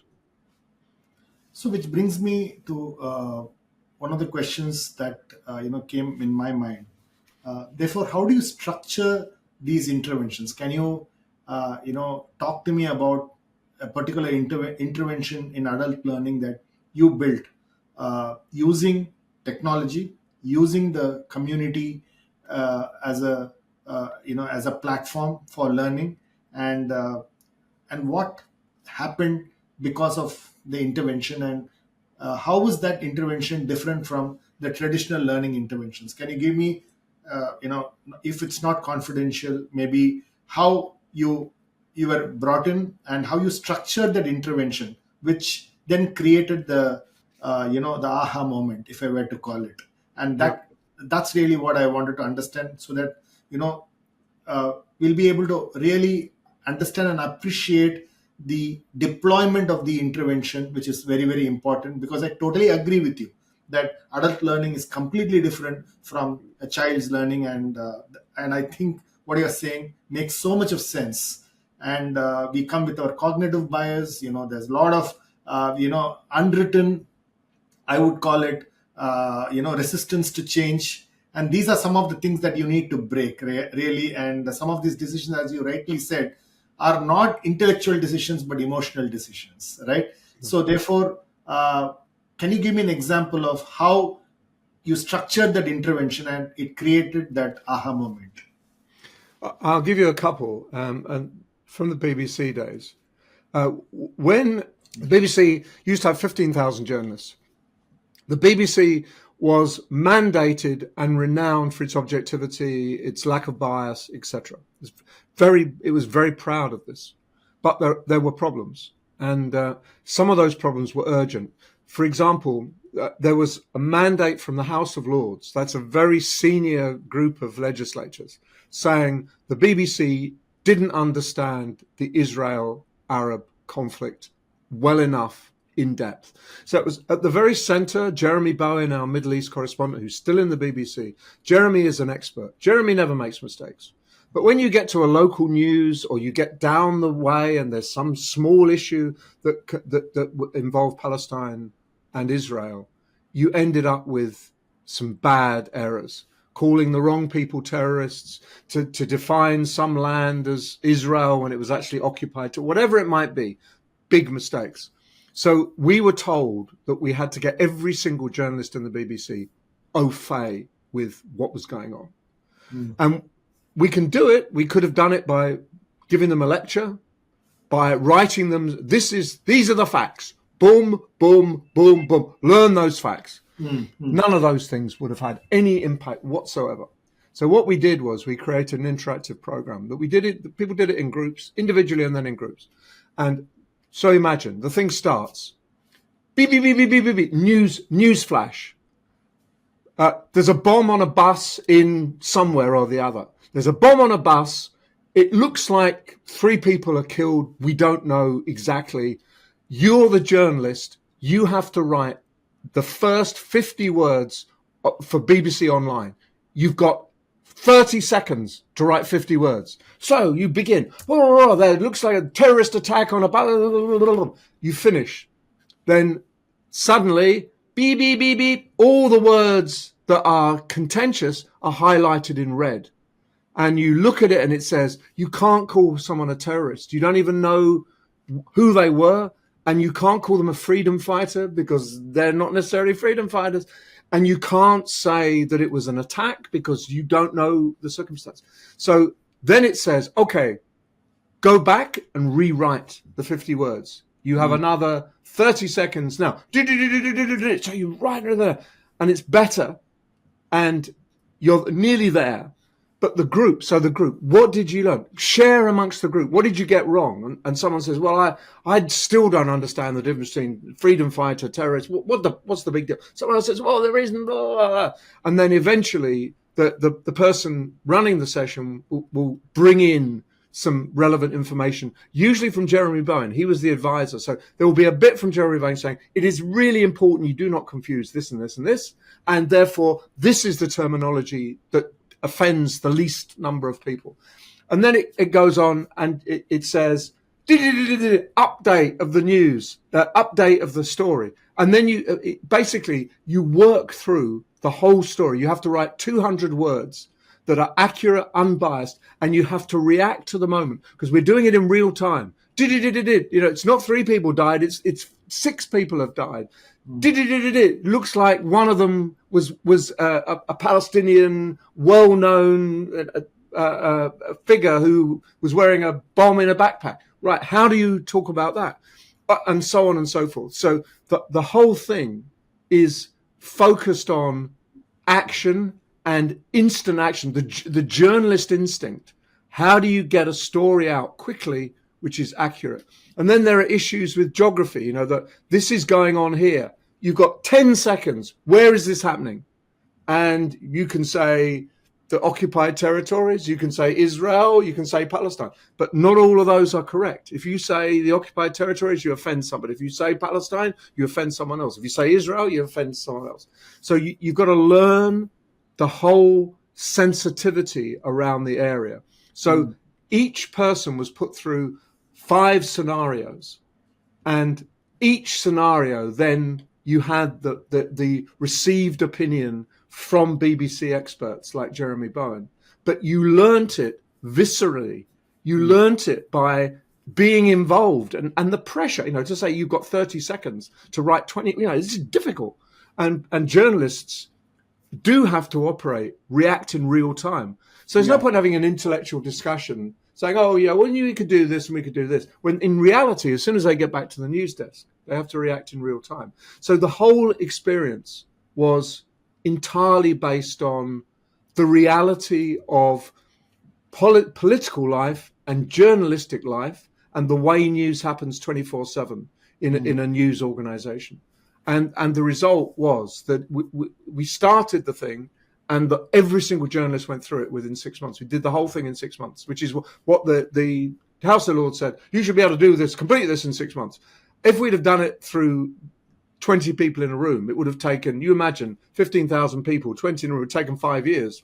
So, which brings me to one of the questions that came in my mind. Therefore, how do you structure these interventions? Can you talk to me about a particular intervention in adult learning that you built using technology, using the community as a platform for learning, and what happened because of the intervention, and how was that intervention different from the traditional learning interventions? Can you give me, if it's not confidential, maybe how you were brought in and how you structured that intervention, which then created the the aha moment, if I were to call it. And that's really what I wanted to understand, so that we'll be able to really understand and appreciate the deployment of the intervention, which is very, very important, because I totally agree with you that adult learning is completely different from a child's learning, and I think what you're saying makes so much of sense. And we come with our cognitive bias. There's a lot of unwritten, I would call it resistance to change, and these are some of the things that you need to break really. And some of these decisions, as you rightly said, are not intellectual decisions but emotional decisions, right? So therefore, can you give me an example of how you structured that intervention and it created that aha moment? I'll give you a couple, and from the BBC days. When the BBC used to have 15,000 journalists, the BBC was mandated and renowned for its objectivity, its lack of bias, etc. It was very proud of this, but there were problems, and some of those problems were urgent. For example, there was a mandate from the House of Lords, that's a very senior group of legislators, saying the BBC didn't understand the Israel-Arab conflict well enough in depth. So it was at the very center. Jeremy Bowen, our Middle East correspondent, who's still in the BBC. Jeremy is an expert. Jeremy never makes mistakes. But when you get to a local news, or you get down the way and there's some small issue that involved Palestine and Israel, you ended up with some bad errors, calling the wrong people terrorists, to define some land as Israel when it was actually occupied, to whatever it might be. Big mistakes. So we were told that we had to get every single journalist in the BBC au fait with what was going on. And we can do it. We could have done it by giving them a lecture, by writing them, these are the facts. Boom, boom, boom, boom. Learn those facts. None of those things would have had any impact whatsoever. So what we did was we created an interactive program that people did it in groups, individually and then in groups. And so imagine the thing starts, beep, beep, beep, beep, beep, beep, beep, news flash. There's a bomb on a bus in somewhere or the other. There's a bomb on a bus. It looks like 3 people are killed. We don't know exactly. You're the journalist. You have to write the first 50 words for BBC Online. You've got 30 seconds to write 50 words. So you begin. Oh, there looks like a terrorist attack on a... You finish. Then suddenly, beep, beep, beep, beep, all the words that are contentious are highlighted in red. And you look at it and it says, you can't call someone a terrorist. You don't even know who they were. And you can't call them a freedom fighter because they're not necessarily freedom fighters. and you can't say that it was an attack because you don't know the circumstance. So then it says, okay, go back and rewrite the 50 words. You have another 30 seconds now. So you write it there, and it's better, and you're nearly there. But the group, what did you learn? Share amongst the group. What did you get wrong? And someone says, well, I still don't understand the difference between freedom fighter, terrorist. What's the big deal? Someone else says, well, there isn't, blah, blah, blah. And then eventually the person running the session will bring in some relevant information, usually from Jeremy Bowen. He was the advisor. So there will be a bit from Jeremy Bowen saying, it is really important you do not confuse this and this and this. And therefore, this is the terminology that offends the least number of people. And then it goes on and it says, update of the news, update of the story. And then you work through the whole story. You have to write 200 words that are accurate, unbiased, and you have to react to the moment because we're doing it in real time. It's not 3 people died, it's 6 people have died. Looks like one of them was a Palestinian well-known figure who was wearing a bomb in a backpack. Right, how do you talk about that? And so on and so forth. So the whole thing is focused on action and instant action, the journalist instinct. How do you get a story out quickly, which is accurate? And then there are issues with geography, that this is going on here. You've got 10 seconds. Where is this happening? And you can say the occupied territories, you can say Israel, you can say Palestine, but not all of those are correct. If you say the occupied territories, you offend somebody. If you say Palestine, you offend someone else. If you say Israel, you offend someone else. So you've got to learn the whole sensitivity around the area. So each person was put through 5 scenarios, and each scenario, then you had the received opinion from BBC experts like Jeremy Bowen, but you learnt it viscerally. You learnt it by being involved and the pressure, to say you've got 30 seconds to write 20, this is difficult. And journalists do have to react in real time. So there's no point having an intellectual discussion saying, oh, yeah, well, we could do this and we could do this. When in reality, as soon as they get back to the news desk, they have to react in real time. So the whole experience was entirely based on the reality of political life and journalistic life and the way news happens 24/7 in a news organization. And the result was that we started the thing, and every single journalist went through it within 6 months. We did the whole thing in 6 months, which is what the House of Lords said. You should be able to do this, complete this in 6 months. If we'd have done it through 20 people in a room, it would have taken, you imagine, 15,000 people, 20 in a room, it would have taken 5 years.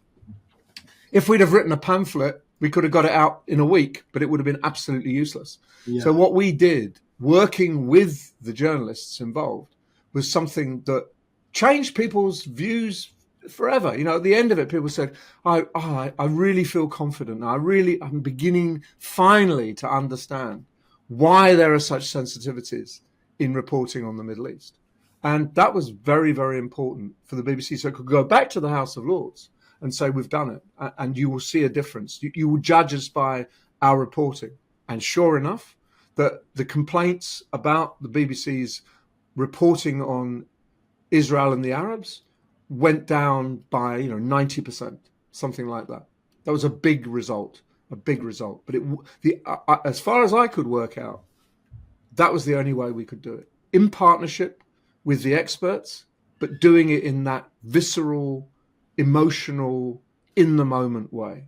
If we'd have written a pamphlet, we could have got it out in a week, but it would have been absolutely useless. Yeah. So what we did, working with the journalists involved, was something that changed people's views forever. At the end of it, people said, I really feel confident. I'm beginning finally to understand why there are such sensitivities in reporting on the Middle East. And that was very, very important for the BBC. So it could go back to the House of Lords and say, we've done it. And you will see a difference. You will judge us by our reporting. And sure enough, the complaints about the BBC's reporting on Israel and the Arabs went down by 90%, something like that. That was a big result. But as far as I could work out, that was the only way we could do it, in partnership with the experts, but doing it in that visceral, emotional, in the moment way.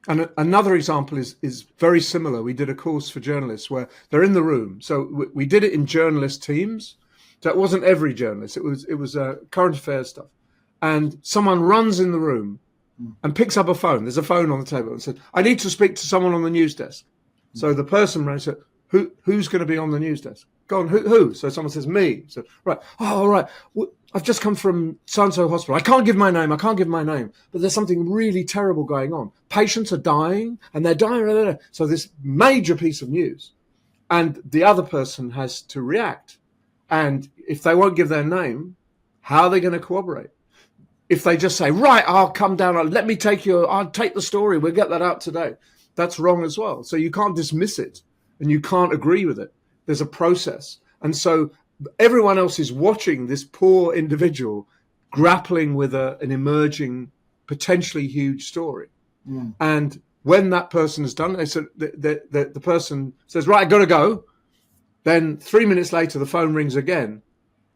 And another example is very similar. We did a course for journalists where they're in the room. So we did it in journalist teams. So it wasn't every journalist. It was current affairs stuff. And someone runs in the room and picks up a phone. There's a phone on the table and said, I need to speak to someone on the news desk. So the person ran and said, who's going to be on the news desk? Go on, who? So someone says, me. So, right. Oh, all right. Well, I've just come from so-and-so hospital. I can't give my name. But there's something really terrible going on. Patients are dying, and they're dying. So this major piece of news. And the other person has to react. And if they won't give their name, How are they going to cooperate? If they just say, right, I'll come down, I'll take the story, we'll get that out today. That's wrong as well. So you can't dismiss it and you can't agree with it. There's a process. And so everyone else is watching this poor individual grappling with an emerging, potentially huge story. And when that person has done it, the person says, right, I got to go. Then 3 minutes later, the phone rings again.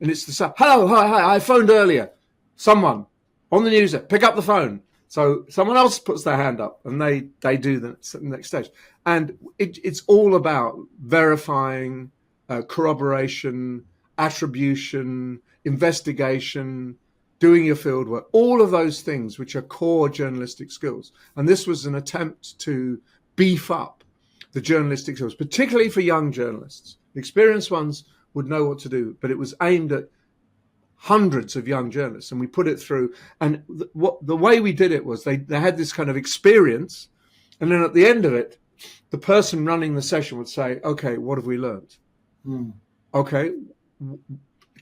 And it's the hello, hi, I phoned earlier. Someone on the news, pick up the phone. So someone else puts their hand up and they do the next stage. And it's all about verifying, corroboration, attribution, investigation, doing your field work, all of those things which are core journalistic skills. And this was an attempt to beef up the journalistic skills, particularly for young journalists. The experienced ones would know what to do, but it was aimed at hundreds of young journalists, and we put it through. And the way we did it was they had this kind of experience, and then at the end of it, the person running the session would say, okay, what have we learned? Okay,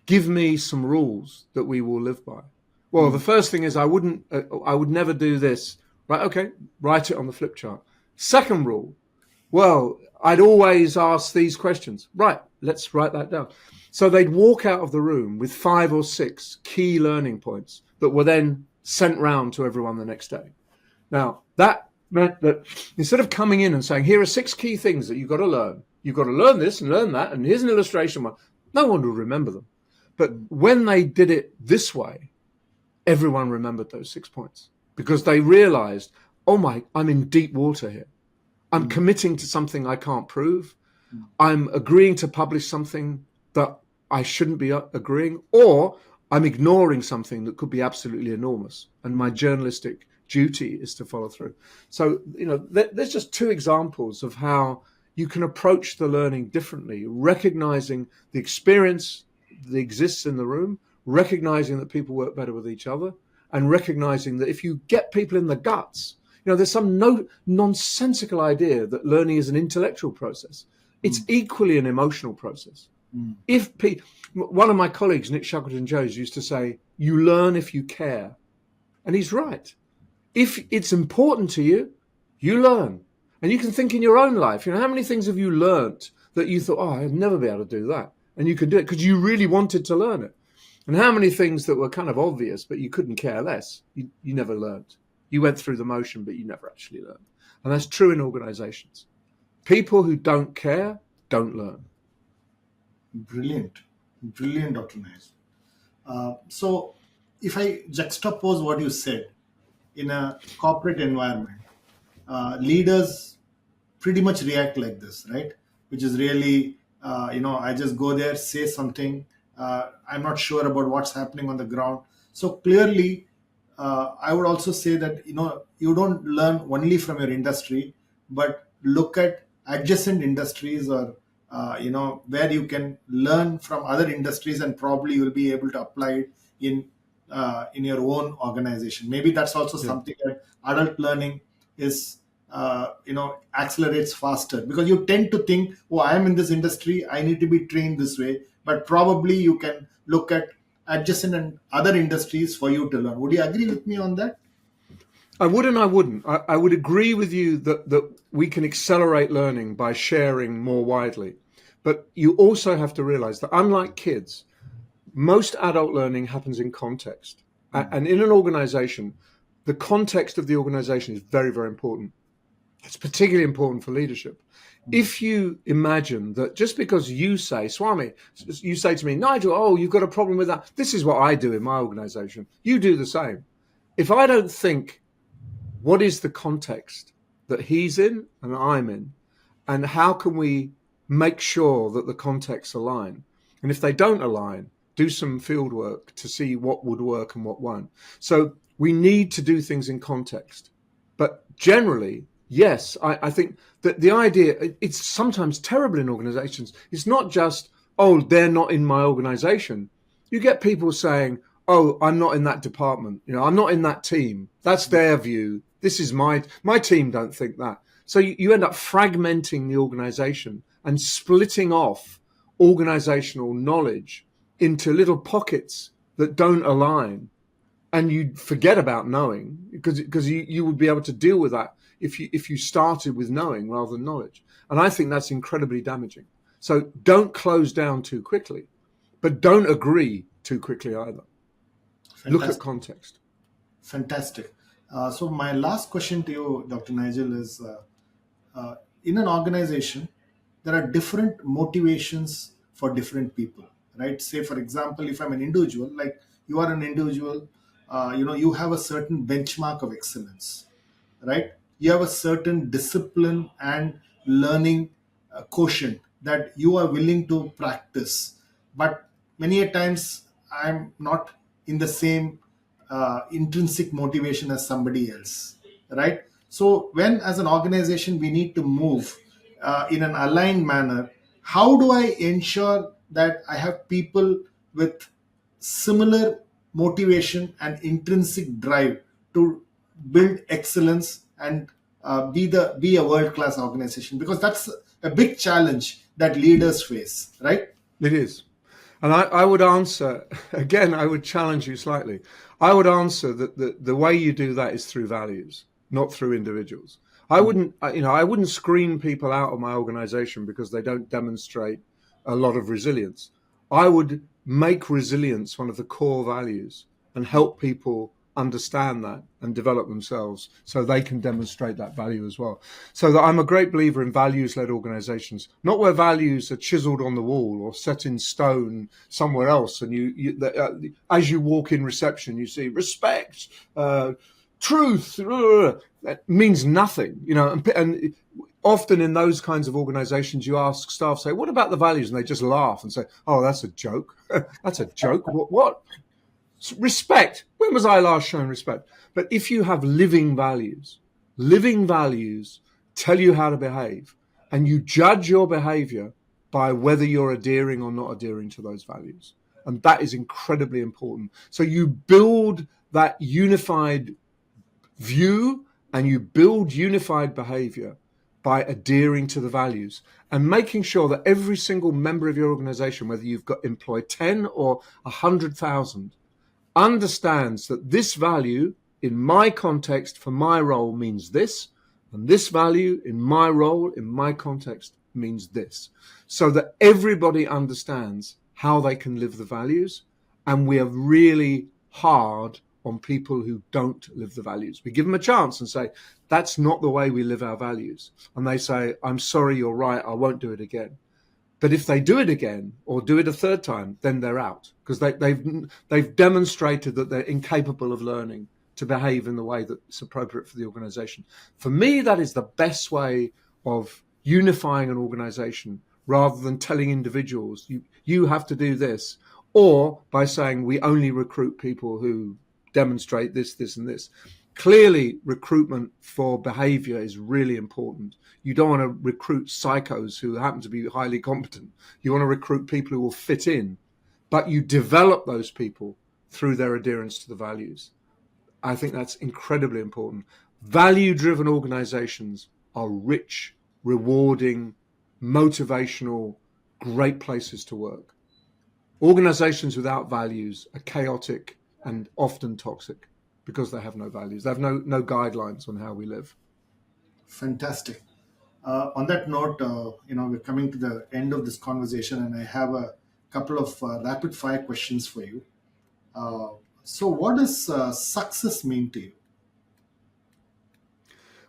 give me some rules that we will live by. Well, the first thing is I would never do this. Right, okay, write it on the flip chart. Second rule, well, I'd always ask these questions. Right, let's write that down. So they'd walk out of the room with 5 or 6 key learning points that were then sent round to everyone the next day. Now, that meant that instead of coming in and saying, here are 6 key things that you've got to learn this and learn that, and here's an illustration one, no one would remember them. But when they did it this way, everyone remembered those 6 points because they realized, I'm in deep water here. I'm committing to something I can't prove. I'm agreeing to publish something that I shouldn't be agreeing, or I'm ignoring something that could be absolutely enormous. And my journalistic duty is to follow through. So, there's just 2 examples of how you can approach the learning differently, recognizing the experience that exists in the room, recognizing that people work better with each other, and recognizing that if you get people in the guts, there's some nonsensical idea that learning is an intellectual process. It's equally an emotional process. One of my colleagues, Nick Shackleton-Jones, used to say, you learn if you care. And he's right. If it's important to you, you learn. And you can think in your own life, how many things have you learned that you thought, I'd never be able to do that. And you can do it because you really wanted to learn it. And how many things that were kind of obvious, but you couldn't care less, you never learned. You went through the motion, but you never actually learned. And that's true in organizations. People who don't care don't learn. Brilliant, Dr. Nigel. So if I juxtapose what you said, in a corporate environment, leaders pretty much react like this, right? Which is really, I just go there, say something. I'm not sure about what's happening on the ground. So clearly, I would also say that, you don't learn only from your industry, but look at adjacent industries or, where you can learn from other industries, and probably you'll be able to apply it in your own organization. Maybe that's also something that adult learning is, accelerates faster, because you tend to think, I am in this industry, I need to be trained this way. But probably you can look at adjacent and other industries for you to learn. Would you agree with me on that? I would and I wouldn't. I would agree with you that we can accelerate learning by sharing more widely. But you also have to realize that unlike kids, most adult learning happens in context. And in an organization, the context of the organization is very, very important. It's particularly important for leadership. If you imagine that just because you say, Swami, you say to me, Nigel, you've got a problem with that. This is what I do in my organization. You do the same. If I don't think, what is the context that he's in and I'm in, and how can we make sure that the contexts align? And if they don't align, do some field work to see what would work and what won't. So we need to do things in context. But generally, yes, I think that the idea, it's sometimes terrible in organizations. It's not just, they're not in my organization. You get people saying, I'm not in that department. I'm not in that team. That's their view. This is my team don't think that. So you end up fragmenting the organization and splitting off organizational knowledge into little pockets that don't align, and you'd forget about knowing, because you would be able to deal with that if you started with knowing rather than knowledge. And I think that's incredibly damaging. So don't close down too quickly, but don't agree too quickly either. Look at Fantastic. context. Fantastic. So my last question to you, Dr. Nigel, is in an organization, there are different motivations for different people, right? Say, for example, if I'm an individual, like you are an individual, you have a certain benchmark of excellence, right? You have a certain discipline and learning quotient that you are willing to practice. But many a times I'm not in the same intrinsic motivation as somebody else, right? So when as an organization we need to move in an aligned manner, how do I ensure that I have people with similar motivation and intrinsic drive to build excellence and be a world class organization? Because that's a big challenge that leaders face, right? It is. And I would answer, again, I would challenge you slightly. I would answer that the way you do that is through values, not through individuals. I wouldn't screen people out of my organization because they don't demonstrate a lot of resilience. I would make resilience one of the core values and help people understand that and develop themselves so they can demonstrate that value as well. So that I'm a great believer in values-led organizations, not where values are chiseled on the wall or set in stone somewhere else. And as you walk in reception, you see respect, truth. That means nothing, and often in those kinds of organizations, you ask staff, say, what about the values? And they just laugh and say, oh, that's a joke. That's a joke. What? Respect. When was I last shown respect? But if you have living values tell you how to behave, and you judge your behavior by whether you're adhering or not adhering to those values. And that is incredibly important. So you build that unified view and you build unified behavior by adhering to the values and making sure that every single member of your organization, whether you've got employed 10 or 100,000, understands that this value in my context for my role means this, and this value in my role in my context means this, so that everybody understands how they can live the values. And we are really hard on people who don't live the values. We give them a chance and say, that's not the way we live our values. And they say, I'm sorry, you're right, I won't do it again. But if they do it again or do it a third time, then they're out, because they've demonstrated that they're incapable of learning to behave in the way that's appropriate for the organization. For me, that is the best way of unifying an organization, rather than telling individuals, you have to do this, or by saying we only recruit people who demonstrate this, this, and this. Clearly, recruitment for behavior is really important. You don't want to recruit psychos who happen to be highly competent. You want to recruit people who will fit in, but you develop those people through their adherence to the values. I think that's incredibly important. Value-driven organizations are rich, rewarding, motivational, great places to work. Organizations without values are chaotic and often toxic, because they have no values. They have no guidelines on how we live. Fantastic. On that note, we're coming to the end of this conversation, and I have a couple of rapid fire questions for you. So what does success mean to you?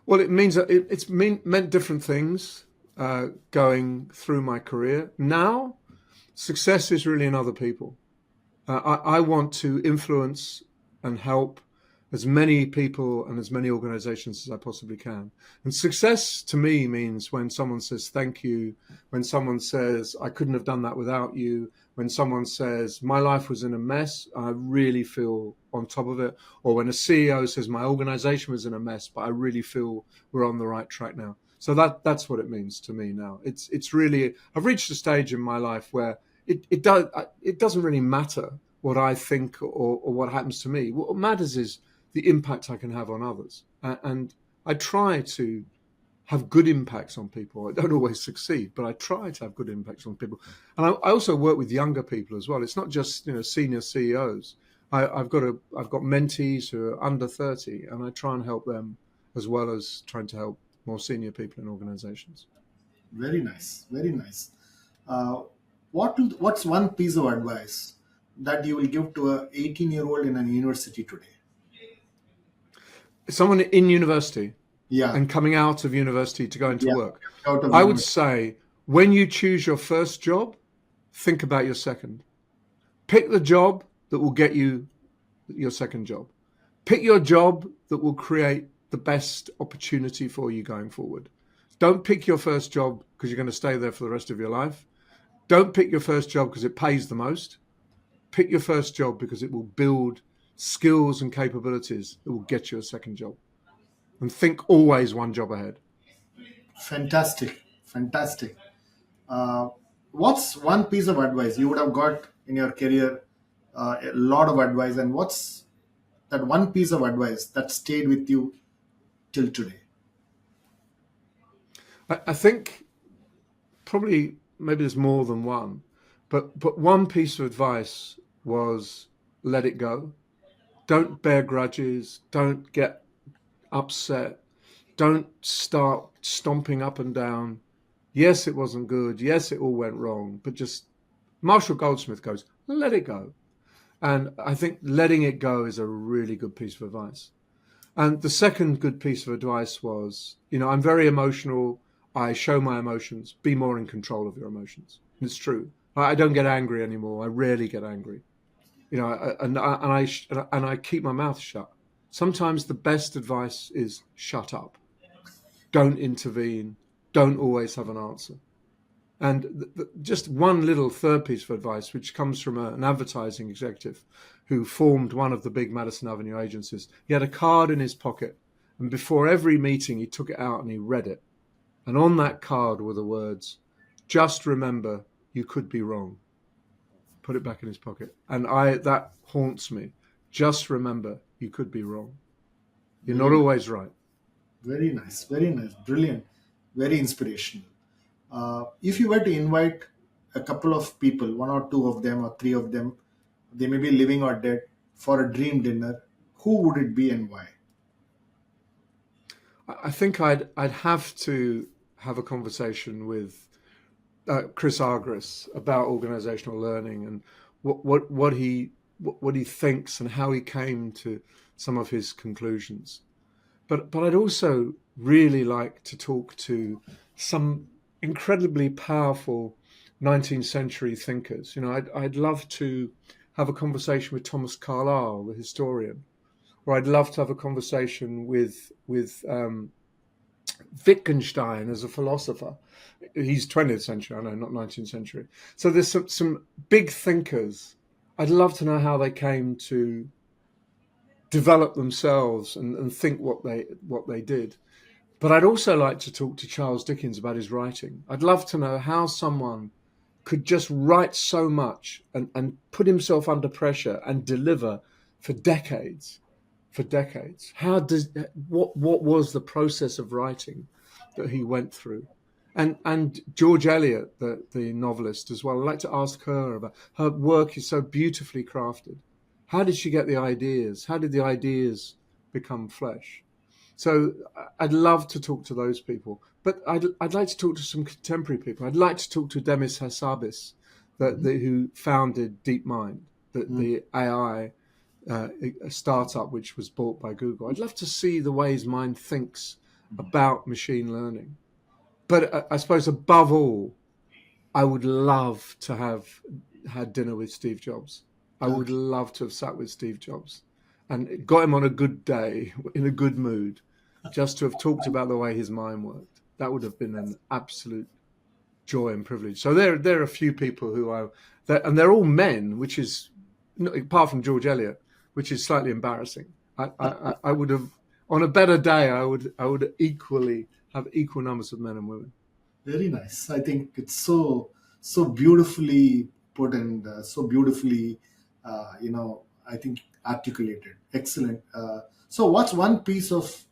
Well, it means that it's meant different things going through my career. Now, success is really in other people. I want to influence and help as many people and as many organizations as I possibly can. And success to me means when someone says thank you, when someone says I couldn't have done that without you, when someone says my life was in a mess, I really feel on top of it, or when a CEO says my organization was in a mess, but I really feel we're on the right track now. So that's what it means to me now. It's really, I've reached a stage in my life where it doesn't really matter what I think or what happens to me. What matters is the impact I can have on others. And I try to have good impacts on people. I don't always succeed, but I try to have good impacts on people. And I also work with younger people as well. It's not just senior CEOs. I've got mentees who are under 30, and I try and help them as well as trying to help more senior people in organizations. Very nice, very nice. Uh, what's one piece of advice that you will give to a 18-year-old in a university today? Someone in university Yeah, and coming out of university to go into yeah. work, Out of I would university. say when you choose your first job, think about your second. Pick the job that will get you your second job. Pick your job that will create the best opportunity for you going forward. Don't pick your first job because you're going to stay there for the rest of your life. Don't pick your first job because it pays the most. Pick your first job because it will build skills and capabilities that will get you a second job. And think always one job ahead. Fantastic, fantastic. Uh, what's one piece of advice you would have got in your career? A lot of advice, and what's that one piece of advice that stayed with you till today? I think probably maybe there's more than one, but one piece of advice was let it go. Don't bear grudges. Don't get upset. Don't start stomping up and down. Yes, it wasn't good. Yes, it all went wrong. But just Marshall Goldsmith goes, let it go. And I think letting it go is a really good piece of advice. And the second good piece of advice was, I'm very emotional. I show my emotions. Be more in control of your emotions. It's true. I don't get angry anymore. I rarely get angry. And I keep my mouth shut. Sometimes the best advice is shut up. Don't intervene. Don't always have an answer. And just one little third piece of advice, which comes from an advertising executive who formed one of the big Madison Avenue agencies. He had a card in his pocket, and before every meeting, he took it out and he read it. And on that card were the words, just remember, you could be wrong. Put it back in his pocket. And that haunts me. Just remember, you could be wrong. You're not always right. Very nice, brilliant, very inspirational. If you were to invite a couple of people, one or two of them or three of them, they may be living or dead, for a dream dinner, who would it be and why? I think I'd have to have a conversation with Chris Argyris about organizational learning and what he thinks and how he came to some of his conclusions. But I'd also really like to talk to some incredibly powerful 19th century thinkers. I'd love to have a conversation with Thomas Carlyle, the historian, or I'd love to have a conversation with Wittgenstein as a philosopher. He's 20th century, I know, not 19th century. So there's some big thinkers. I'd love to know how they came to develop themselves and think what they did. But I'd also like to talk to Charles Dickens about his writing. I'd love to know how someone could just write so much and put himself under pressure and deliver for decades. What was the process of writing that he went through? And George Eliot, the novelist as well, I'd like to ask her about her work is so beautifully crafted. How did she get the ideas? How did the ideas become flesh? So I'd love to talk to those people, but I'd like to talk to some contemporary people. I'd like to talk to Demis Hassabis, who founded DeepMind, the AI a startup which was bought by Google. I'd love to see the ways mind thinks about machine learning. But I suppose above all, I would love to have had dinner with Steve Jobs. I would love to have sat with Steve Jobs and got him on a good day, in a good mood, just to have talked about the way his mind worked. That would have been an absolute joy and privilege. So there are a few people who and they're all men, which is, apart from George Eliot, which is slightly embarrassing. I would have, on a better day, I would equally have equal numbers of men and women. Very nice. I think it's so beautifully put and so beautifully, I think articulated. Excellent. So, what's one piece of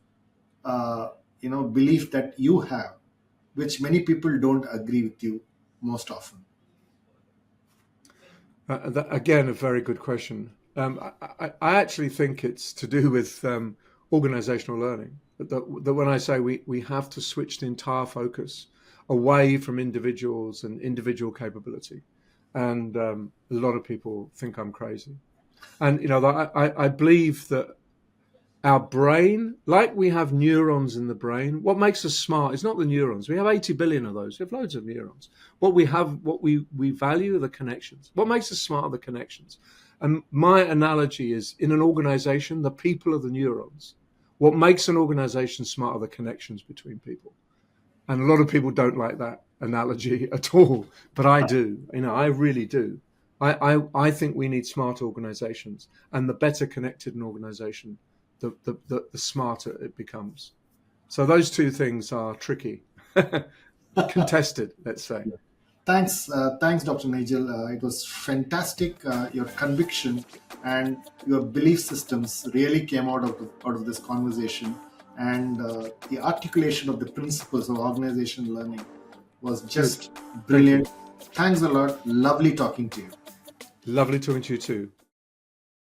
belief that you have, which many people don't agree with you most often? Again, a very good question. I actually think it's to do with organizational learning. That when I say we have to switch the entire focus away from individuals and individual capability, and a lot of people think I'm crazy. And I believe that our brain, like we have neurons in the brain, what makes us smart is not the neurons. We have 80 billion of those. We have loads of neurons. What we value are the connections. What makes us smart are the connections. And my analogy is, in an organization, the people are the neurons. What makes an organization smart are the connections between people. And a lot of people don't like that analogy at all, but I do. I really do. I think we need smart organizations, and the better connected an organization, the smarter it becomes. So those two things are tricky, contested, let's say. Thanks, Dr. Nigel. It was fantastic. Your conviction and your belief systems really came out of this conversation, and the articulation of the principles of organization learning was just brilliant. Thanks a lot. Lovely talking to you. Lovely talking to you too.